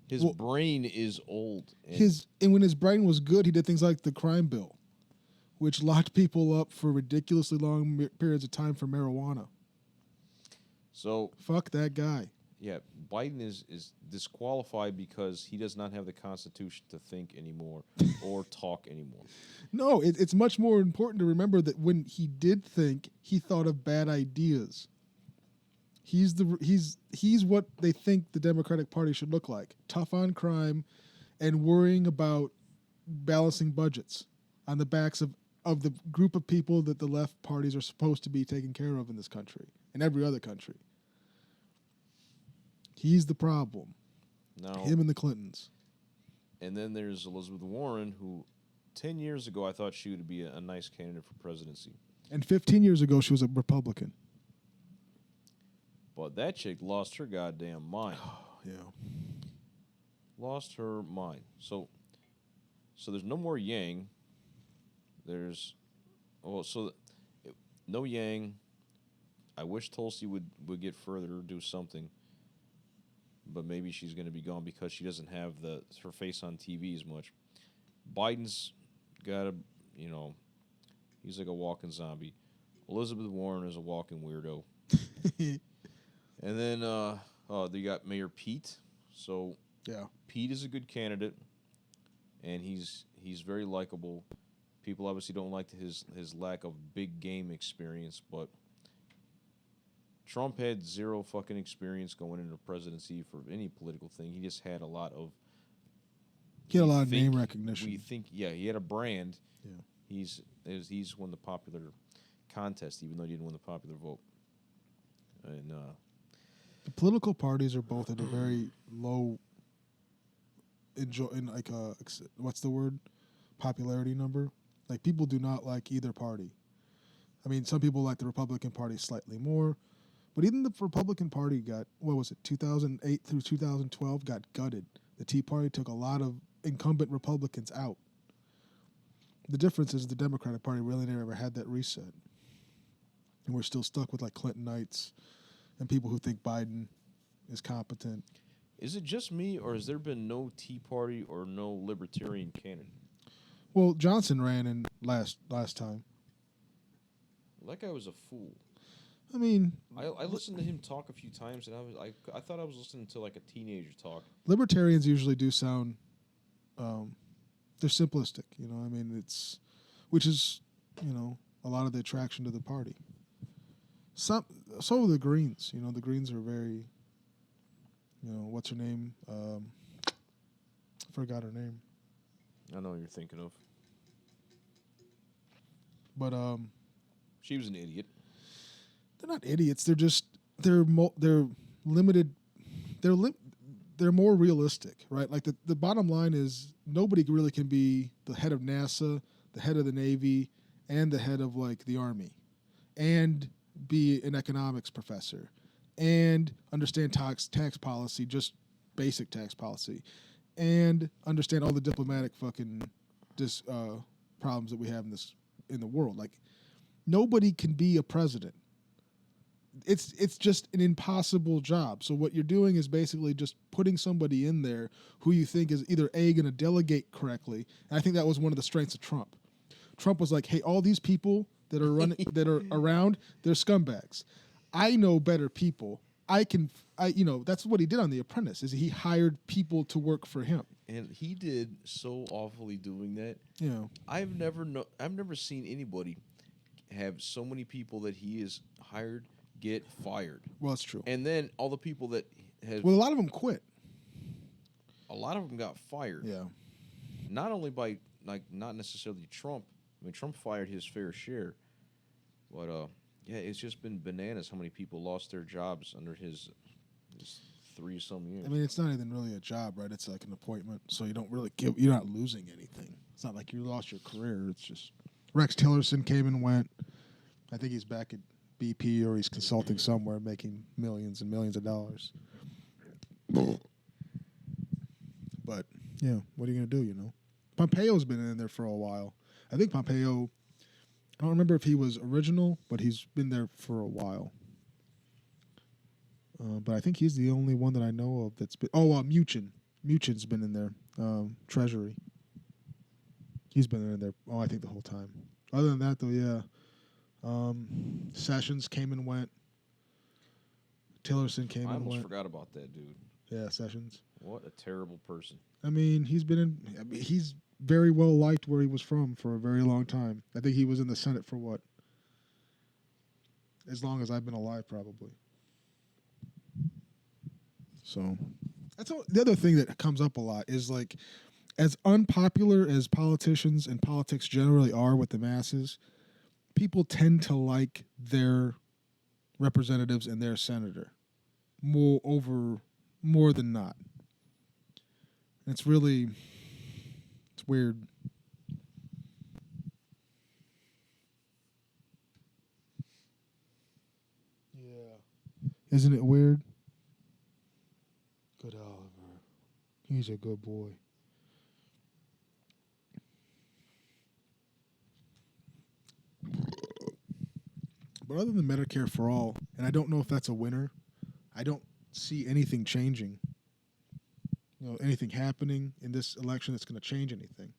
His brain is old. And when his brain was good, he did things like the crime bill, which locked people up for ridiculously long periods of time for marijuana. So fuck that guy. Yeah, Biden is disqualified because he does not have the Constitution to think anymore or talk anymore. No, it's much more important to remember that when he did think, he thought of bad ideas. He's what they think the Democratic Party should look like: tough on crime, and worrying about balancing budgets on the backs of the group of people that the left parties are supposed to be taking care of in this country and every other country. He's the problem. No. Him and the Clintons. And then there's Elizabeth Warren, who 10 years ago I thought she would be a nice candidate for presidency. And 15 years ago, she was a Republican. But that chick lost her goddamn mind. Yeah. Lost her mind. So there's no more Yang. There's, no Yang. I wish Tulsi would get further or do something. But maybe she's going to be gone because she doesn't have her face on TV as much. Biden's got he's like a walking zombie. Elizabeth Warren is a walking weirdo. And then they got Mayor Pete. So yeah, Pete is a good candidate, and he's very likable. People obviously don't like his lack of big game experience, but Trump had zero fucking experience going into the presidency for any political thing. He just had a lot of. He had a lot of name recognition. He had a brand. Yeah, he's won the popular contest, even though he didn't win the popular vote. And the political parties are both at a very low. What's the word? Popularity number. Like, people do not like either party. I mean, some people like the Republican Party slightly more. But even the Republican Party got, 2008 through 2012 got gutted. The Tea Party took a lot of incumbent Republicans out. The difference is the Democratic Party really never had that reset. And we're still stuck with like Clintonites and people who think Biden is competent. Is it just me, or has there been no Tea Party or no Libertarian candidate? Well, Johnson ran in last time. That guy was a fool. I mean, I listened to him talk a few times, and I thought I was listening to like a teenager talk. Libertarians usually do sound, they're simplistic. I mean, which is, a lot of the attraction to the party. So are the Greens. The Greens are very, what's her name? Forgot her name. I know what you're thinking of. But she was an idiot. They're not idiots. They're limited. They're more realistic, right? Like the bottom line is nobody really can be the head of NASA, the head of the Navy, and the head of like the Army, and be an economics professor, and understand tax policy, just basic tax policy, and understand all the diplomatic fucking problems that we have in the world. Like, nobody can be a president. It's just an impossible job. So what you're doing is basically just putting somebody in there who you think is either A, going to delegate correctly. And I think that was one of the strengths of Trump. Trump was like, hey, all these people that are running, that are around, they're scumbags. I know better people. That's what he did on The Apprentice, is he hired people to work for him. And he did so awfully doing that. Yeah. I've never seen anybody have so many people that he has hired get fired. Well, that's true. And then all the people that have, Well, a lot of them quit. a lot of them got fired. Yeah. Not only by, like, not necessarily Trump. I mean, Trump fired his fair share. But, yeah, it's just been bananas how many people lost their jobs under his 3-some years. I mean, it's not even really a job, right? It's like an appointment, so you don't really you're not losing anything. It's not like you lost your career. It's just Rex Tillerson came and went. I think he's back at BP or he's consulting somewhere, making millions and millions of dollars. But yeah, what are you gonna do? You know, Pompeo's been in there for a while. I think Pompeo. I don't remember if he was original, but he's been there for a while. But I think he's the only one that I know of that's been. Oh, Muchin. Muchin's been in there. Treasury. He's been in there. Oh, I think the whole time. Other than that, though, yeah. Sessions came and went. Tillerson came I and almost went. forgot about that dude. Yeah, Sessions. What a terrible person. I mean, he's been in. I mean, he's very well liked where he was from for a very long time. I think he was in the Senate for what? As long as I've been alive, probably. So, that's all, the other thing that comes up a lot is like, as unpopular as politicians and politics generally are with the masses, people tend to like their representatives and their senator more than not. And it's weird. Yeah. Isn't it weird? Good Oliver. He's a good boy. But other than Medicare for all, and I don't know if that's a winner, I don't see anything changing. You know, anything happening in this election that's going to change anything.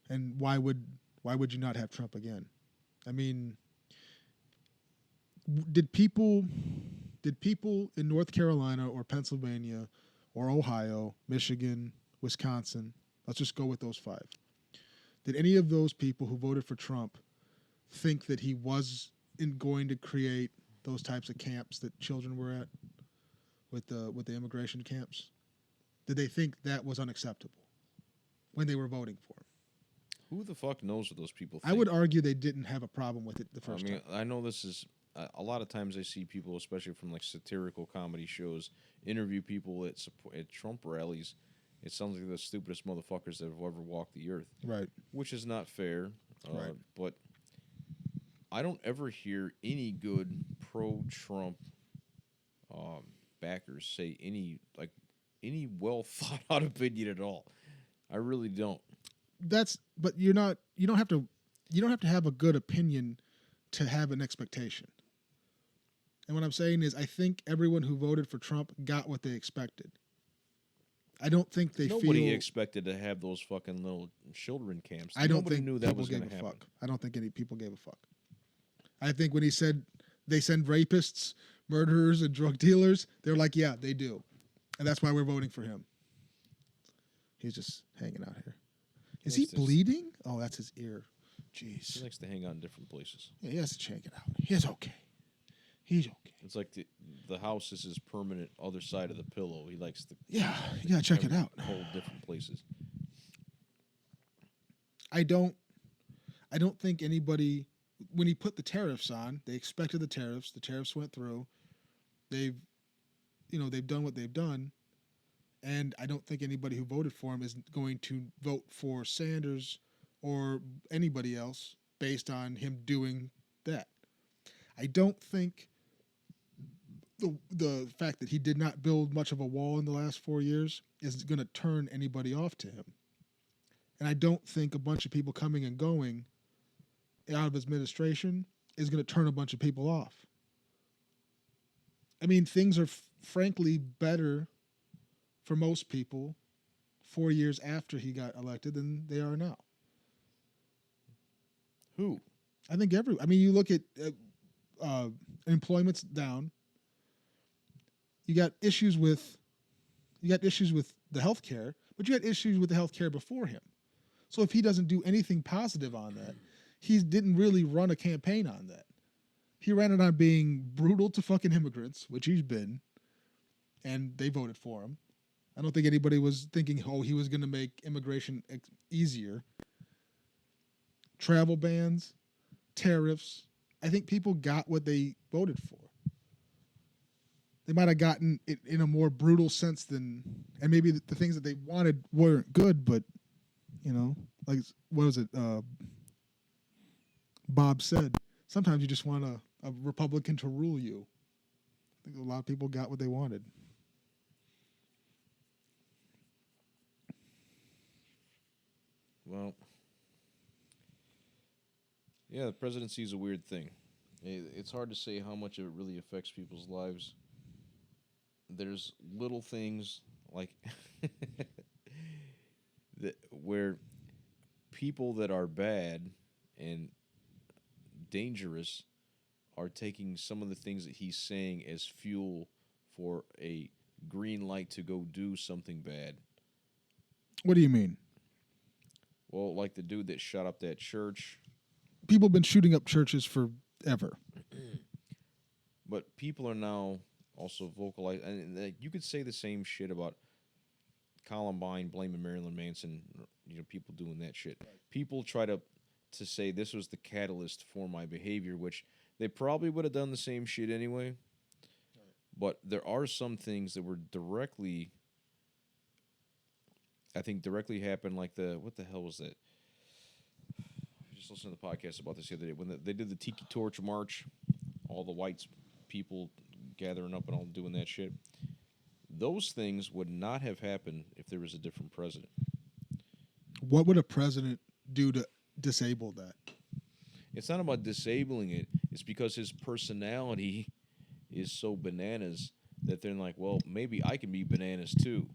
And why would you not have Trump again? I mean, did people in North Carolina or Pennsylvania or Ohio, Michigan, Wisconsin, let's just go with those 5. Did any of those people who voted for Trump think that he was going to create those types of camps that children were at with the immigration camps? Did they think that was unacceptable when they were voting for him? Who the fuck knows what those people think? I would argue they didn't have a problem with it the first time. I know this is a lot of times I see people, especially from like satirical comedy shows, interview people at Trump rallies. It sounds like the stupidest motherfuckers that have ever walked the earth. Right. Which is not fair. Right. But I don't ever hear any good pro-Trump backers say any well thought out opinion at all. I really don't. But you don't have to have a good opinion to have an expectation. And what I'm saying is I think everyone who voted for Trump got what they expected. I don't think Nobody expected to have those fucking little children camps. I don't Nobody think knew that was going to happen. fuck. I don't think any people gave a fuck. I think when he said they send rapists, murderers, and drug dealers, they're like, yeah, they do. And that's why we're voting for him. He's just hanging out here. Is he bleeding? Oh, that's his ear. Jeez. He likes to hang out in different places. Yeah, he has to check it out. He's okay. He's okay. It's like the house is his permanent other side of the pillow. He likes to. Yeah, you gotta check it out. Hold different places. I don't think anybody, when he put the tariffs on, they expected the tariffs. The tariffs went through. They've done what they've done, and I don't think anybody who voted for him is going to vote for Sanders or anybody else based on him doing that. I don't think the fact that he did not build much of a wall in the last 4 years is going to turn anybody off to him. And I don't think a bunch of people coming and going out of his administration is going to turn a bunch of people off. I mean, things are frankly better for most people 4 years after he got elected than they are now. Who? I think you look at employment's down. You got issues with the health care, but you had issues with the health care before him. So if he doesn't do anything positive on that, he didn't really run a campaign on that. He ran it on being brutal to fucking immigrants, which he's been, and they voted for him. I don't think anybody was thinking, oh, he was going to make immigration easier. Travel bans, tariffs. I think people got what they voted for. They might have gotten it in a more brutal sense than, and maybe the things that they wanted weren't good, but, you know, like, what was it? Bob said, sometimes you just want a Republican to rule you. I think a lot of people got what they wanted. Well, yeah, the presidency is a weird thing. It's hard to say how much it really affects people's lives. There's little things like where people that are bad and dangerous are taking some of the things that he's saying as fuel for a green light to go do something bad. What do you mean? Well, like the dude that shot up that church. People have been shooting up churches forever. But people are now also vocalizing. And you could say the same shit about Columbine, blaming Marilyn Manson, you know, people doing that shit. People try to say this was the catalyst for my behavior, which they probably would have done the same shit anyway. But there are some things that were directly happened, like what the hell was that? I just listened to the podcast about this the other day. When they did the Tiki Torch March, all the white people gathering up and all doing that shit. Those things would not have happened if there was a different president. What would a president do to disable that? It's not about disabling it. It's because his personality is so bananas that they're like, well, maybe I can be bananas too.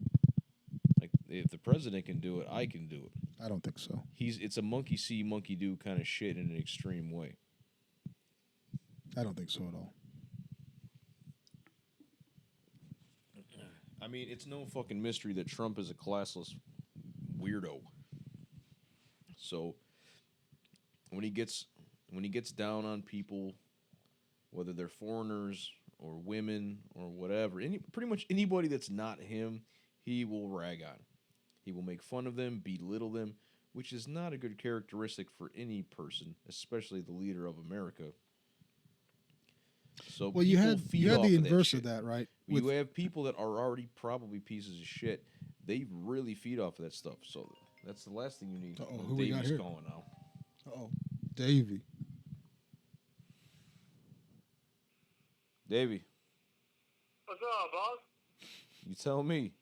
Like, if the president can do it, I can do it. I don't think so. It's a monkey see, monkey do kind of shit in an extreme way. I don't think so at all. I mean, it's no fucking mystery that Trump is a classless weirdo. So when he gets down on people, whether they're foreigners or women or whatever, pretty much anybody that's not him, he will rag on. He will make fun of them, belittle them, which is not a good characteristic for any person, especially the leader of America. So well, you had the inverse of that, right? You have people that are already probably pieces of shit. They really feed off of that stuff. So that's the last thing you need. Who we got here? Calling now. Davy. Davy. What's up, boss? You tell me.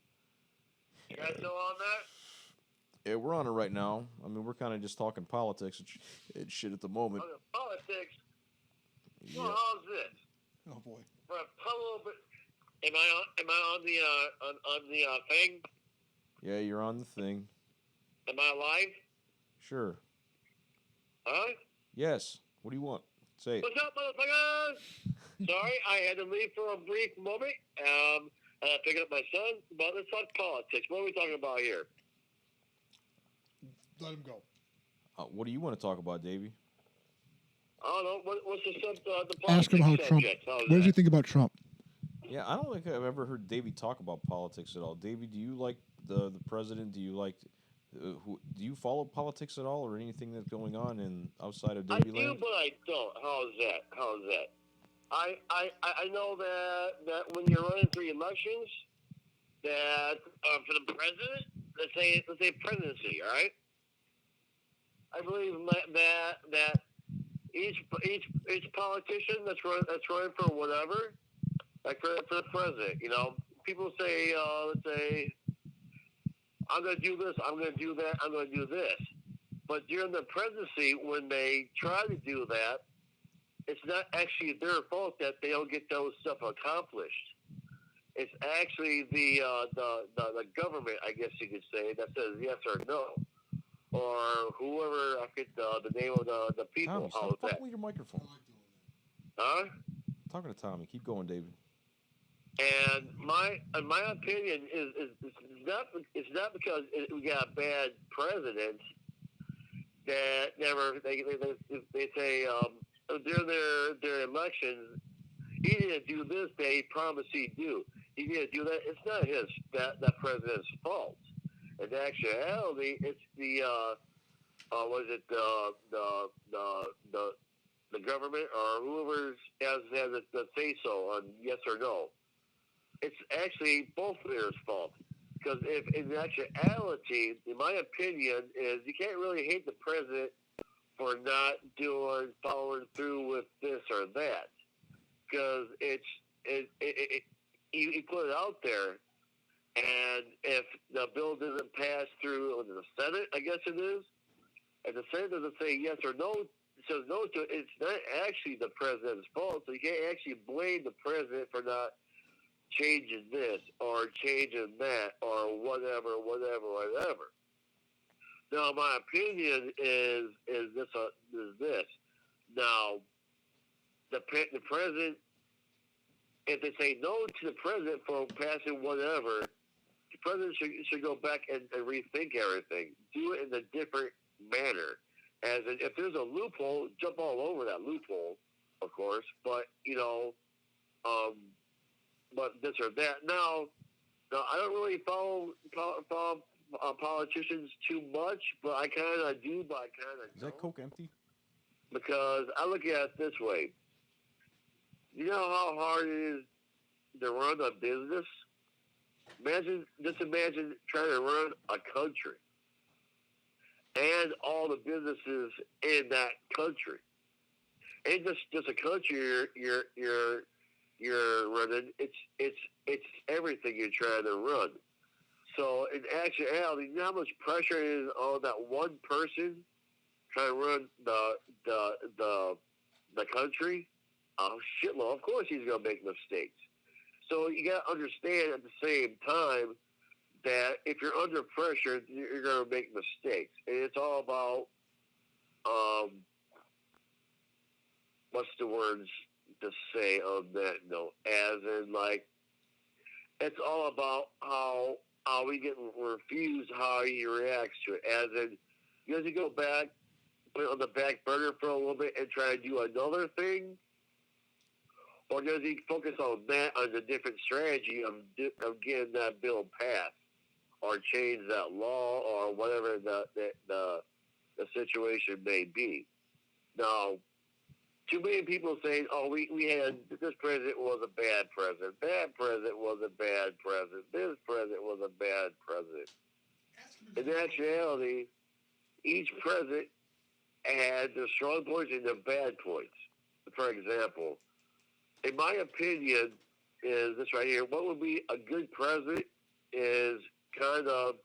You guys still on that? Yeah, we're on it right now. I mean, we're kind of just talking politics and shit at the moment. Oh, the politics. Yeah. Well, how's this? Oh boy. For a little bit. Am I on the thing? Yeah, you're on the thing. Am I live? Sure. Huh? Yes. What do you want? Say it. What's up, motherfuckers? Sorry, I had to leave for a brief moment. I picked up my son. But let's talk politics. What are we talking about here? Let him go. What do you want to talk about, Davey? I don't know. What's the politics Ask him how Trump. What did you think about Trump? Yeah, I don't think I've ever heard Davey talk about politics at all. Davey, do you like the president? Do you like do you follow politics at all, or anything that's going on in outside of Davey land? I do, but I don't. How's that? I know that when you're running for elections, that for the president, let's say presidency, all right. I believe that each politician that's running for whatever, like for the president, you know, people say, let's say, I'm going to do this, I'm going to do that, I'm going to do this. But during the presidency, when they try to do that, it's not actually their fault that they don't get those stuff accomplished. It's actually the government, I guess you could say, that says yes or no. Or whoever, I forget the name of the people. Tommy, stop talking with your microphone. Huh? Talking to Tommy. Keep going, David. And my opinion is not because we got a bad president that never they say during their elections, he didn't do this that he promised he'd do. He didn't do that. It's not that president's fault. In actuality, it's the was it the government or whoever has the say so on yes or no. It's actually both of their fault. Because if in actuality, in my opinion, is you can't really hate the president for not following through with this or that. Because he put it out there, and if the bill doesn't pass through the Senate, I guess it is, and the Senate doesn't say yes or no, says no to it, it's not actually the president's fault. So you can't actually blame the president for not changing this or changing that or whatever. Now, my opinion is this. Now, the president, if they say no to the president for passing whatever, the president should go back and rethink everything. Do it in a different manner. As in, if there's a loophole, jump all over that loophole, of course. But but this or that. Now I don't really follow politicians too much, but I kind of do, but I kind of Is that Coke empty? Because I look at it this way. You know how hard it is to run a business? Imagine trying to run a country and all the businesses in that country. Ain't just a country you're running. It's everything you're trying to run. So in actuality, you know how much pressure is on that one person trying to run the country? Oh shitload. Of course he's gonna make mistakes. So you gotta understand at the same time that if you're under pressure, you're gonna make mistakes. And it's all about what's the words to say on that note? As in, like, it's all about how we get refused, how he reacts to it. As in, does he go back, put it on the back burner for a little bit and try to do another thing? Or does he focus on that, on a different strategy of getting that bill passed? Or change that law or whatever the situation may be? Now, too many people saying, oh, we had, this president was a bad president. That president was a bad president. This president was a bad president. In actuality, each president had their strong points and their bad points. For example, in my opinion, is this right here. What would be a good president is kind of,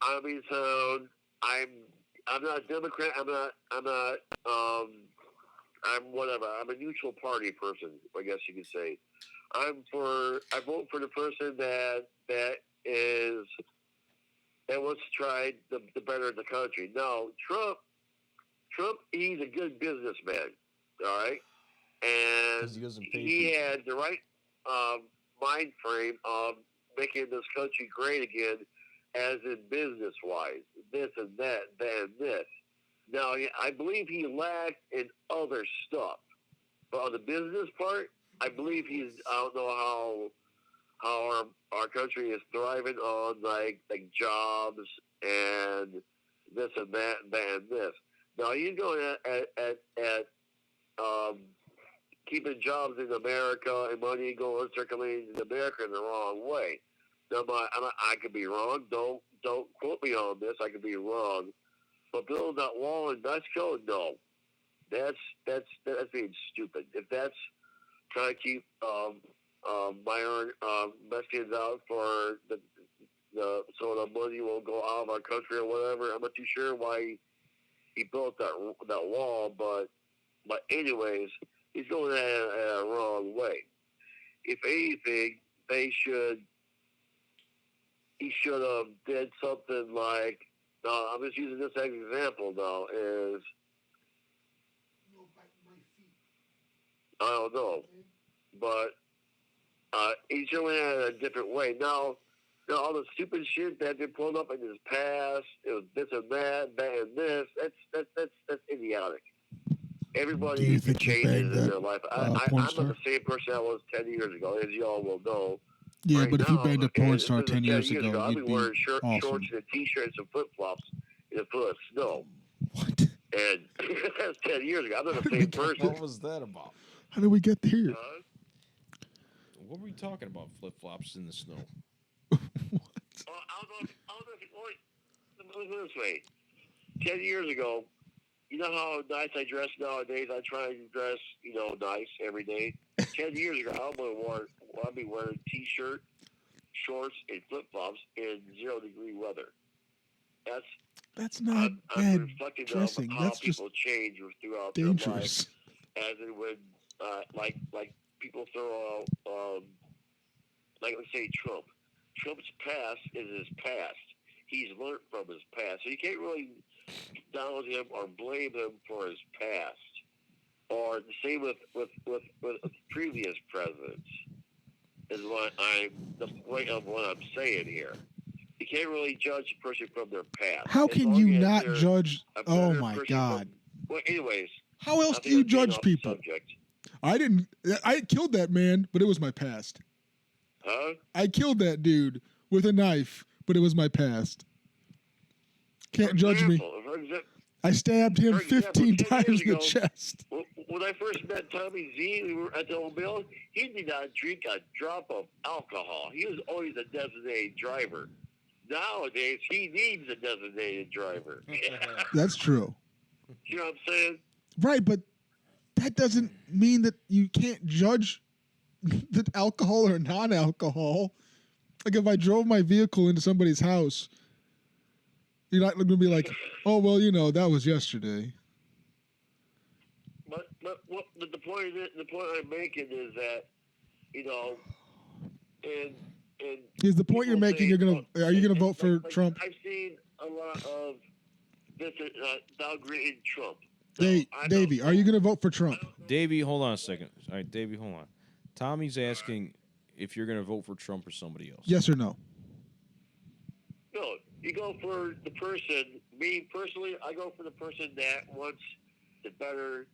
I'm not a Democrat. I'm whatever. I'm a neutral party person, I guess you could say. I vote for the person that wants to try the better of the country. Now, Trump, he's a good businessman, all right? And he had the right mind frame of making this country great again, as in business-wise, this and that, and this. Now, I believe he lacked in other stuff. But on the business part, I believe I don't know how our country is thriving on, like jobs and this and that and this. Now, he's going at keeping jobs in America and money going circulating in America in the wrong way. Now, I could be wrong. Don't quote me on this. I could be wrong. But building that wall in Mexico, no. That's being stupid. If that's trying to keep Mexicans out for the so the money will go out of our country or whatever, I'm not too sure why he built that wall. But anyways, he's going at it a wrong way. If anything, he should have did something like. I'm just using this as an example now. Is I don't know, but he's doing it in a different way. Now, all the stupid shit that they pulled up in his past. It was this and that and this. That's idiotic. Do Everybody you think he changes banged in that their life. porn I'm not star? the same person I was 10 years ago, as you all will know. Yeah, Right but if you now, banged a and porn this star is 10 years ago, I'll be you'd be wearing shorts awesome. and a t-shirt and some flip-flops in a foot of snow. What? And that's 10 years ago. I'm not the What same person. What was that about? How did we get here? What were we talking about? Flip flops in the snow. I don't know if you point this way. 10 years ago, you know how nice I dress nowadays? I try to dress, nice every day. 10 years ago, I'll be wearing a t-shirt, shorts, and flip-flops in 0-degree weather. That's not I'm bad reflecting dressing. on how That's just people change throughout their dangerous. life, as in when, like people throw out, like let's say Trump. Trump's past is his past. He's learned from his past, so you can't really down him or blame him for his past. Or the same with previous presidents. Is the point of what I'm saying here. You can't really judge a person from their past. How As can long you as not they're judge? a Oh better my person God. Well, anyways. How else I do think you I'm getting judge off the people? subject. I killed that man, but it was my past. Huh? I killed that dude with a knife, but it was my past. Can't judge me. I stabbed him 15 times in the chest. When I first met Tommy Z, we were at the Mobile, he did not drink a drop of alcohol. He was always a designated driver. Nowadays, he needs a designated driver. That's true. You know what I'm saying? Right, but that doesn't mean that you can't judge the alcohol or non-alcohol. Like if I drove my vehicle into somebody's house, you're not going to be like, oh, well, that was yesterday. But the point I'm making is that, and Is the point you're making? Are you gonna vote for Trump? I've seen a lot of this downgrading Trump. Davey, are you gonna vote for Trump? Davey, hold on a second. All right, Davey, hold on. Tommy's asking if you're gonna vote for Trump or somebody else. Yes or no? No, you go for the person. Me personally, I go for the person that wants to better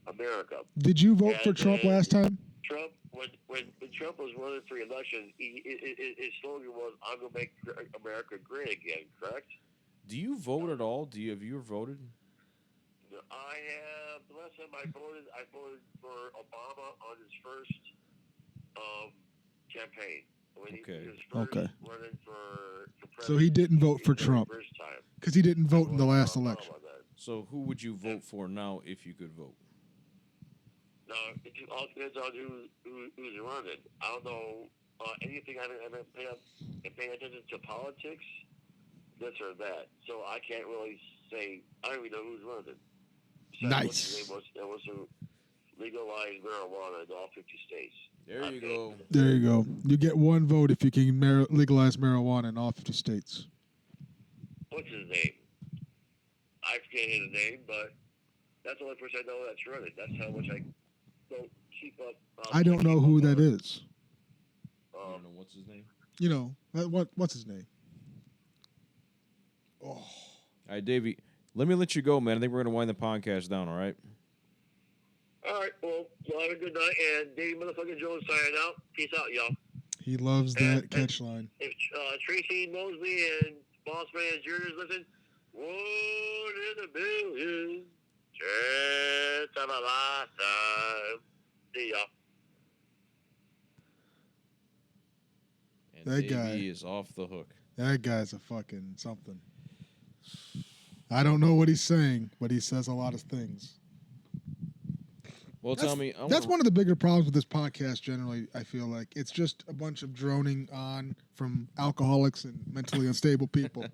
America. Did you vote for Trump last time? Trump, when Trump was running for election, his slogan was, "I'm gonna make America great again." Correct? Do you vote at all? Have you ever voted? I have. The last time I voted for Obama on his first campaign. When he was first running for president. So he didn't vote for Trump because he didn't vote in the last election. So who would you vote for now if you could vote? No, it all depends on who's running. I don't know anything. I haven't paid attention to politics, this or that. So I can't really say. I don't even know who's running. Nice. That was to legalize marijuana in all 50 states. There you go. There you go. You get one vote if you can legalize marijuana in all 50 states. What's his name? I forget his name, but that's the only person I know that's running. That's how much I don't keep up. I don't know who that is. I don't know what's his name. What's his name? Oh. All right, Davey. Let me let you go, man. I think we're gonna wind the podcast down. All right. All right. Well, y'all have a good night. And Davey motherfucking Jones signing out. Peace out, y'all. He loves that catch line. If Tracy Mosley and Boss Man Jr. listen, one in a million. Just have a lifetime. See y'all. And That Davey guy is off the hook. That guy's a fucking something. I don't know what he's saying, but he says a lot of things. Well, Tommy, that's one of the bigger problems with this podcast generally, I feel like. It's just a bunch of droning on from alcoholics and mentally unstable people.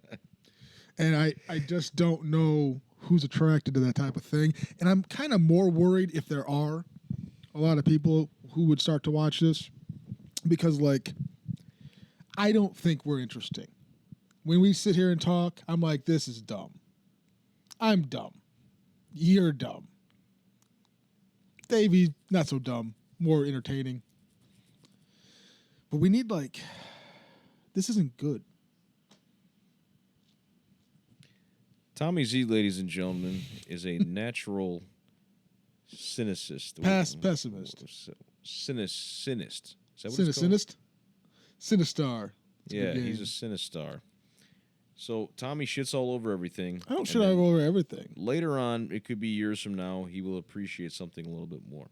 And I just don't know who's attracted to that type of thing. And I'm kind of more worried if there are a lot of people who would start to watch this. Because, I don't think we're interesting. When we sit here and talk, I'm like, this is dumb. I'm dumb. You're dumb. Davey, not so dumb. More entertaining. But we need, This isn't good. Tommy Z, ladies and gentlemen, is a natural cynicist. Pessimist. Cynist. Is that what it's called? Cynist? Cynistar. It's a Yeah, good he's a game. Cynistar. So Tommy shits all over everything. I don't and shit then all over everything. Later on, it could be years from now, he will appreciate something a little bit more.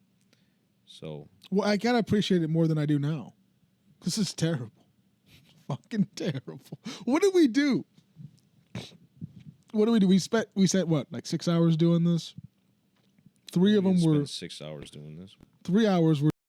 So Well, I gotta appreciate it more than I do now. This is terrible. Fucking terrible. What did we do? What do? We spent what, like 6 hours doing this? Three of them were spent 6 hours doing this. 3 hours were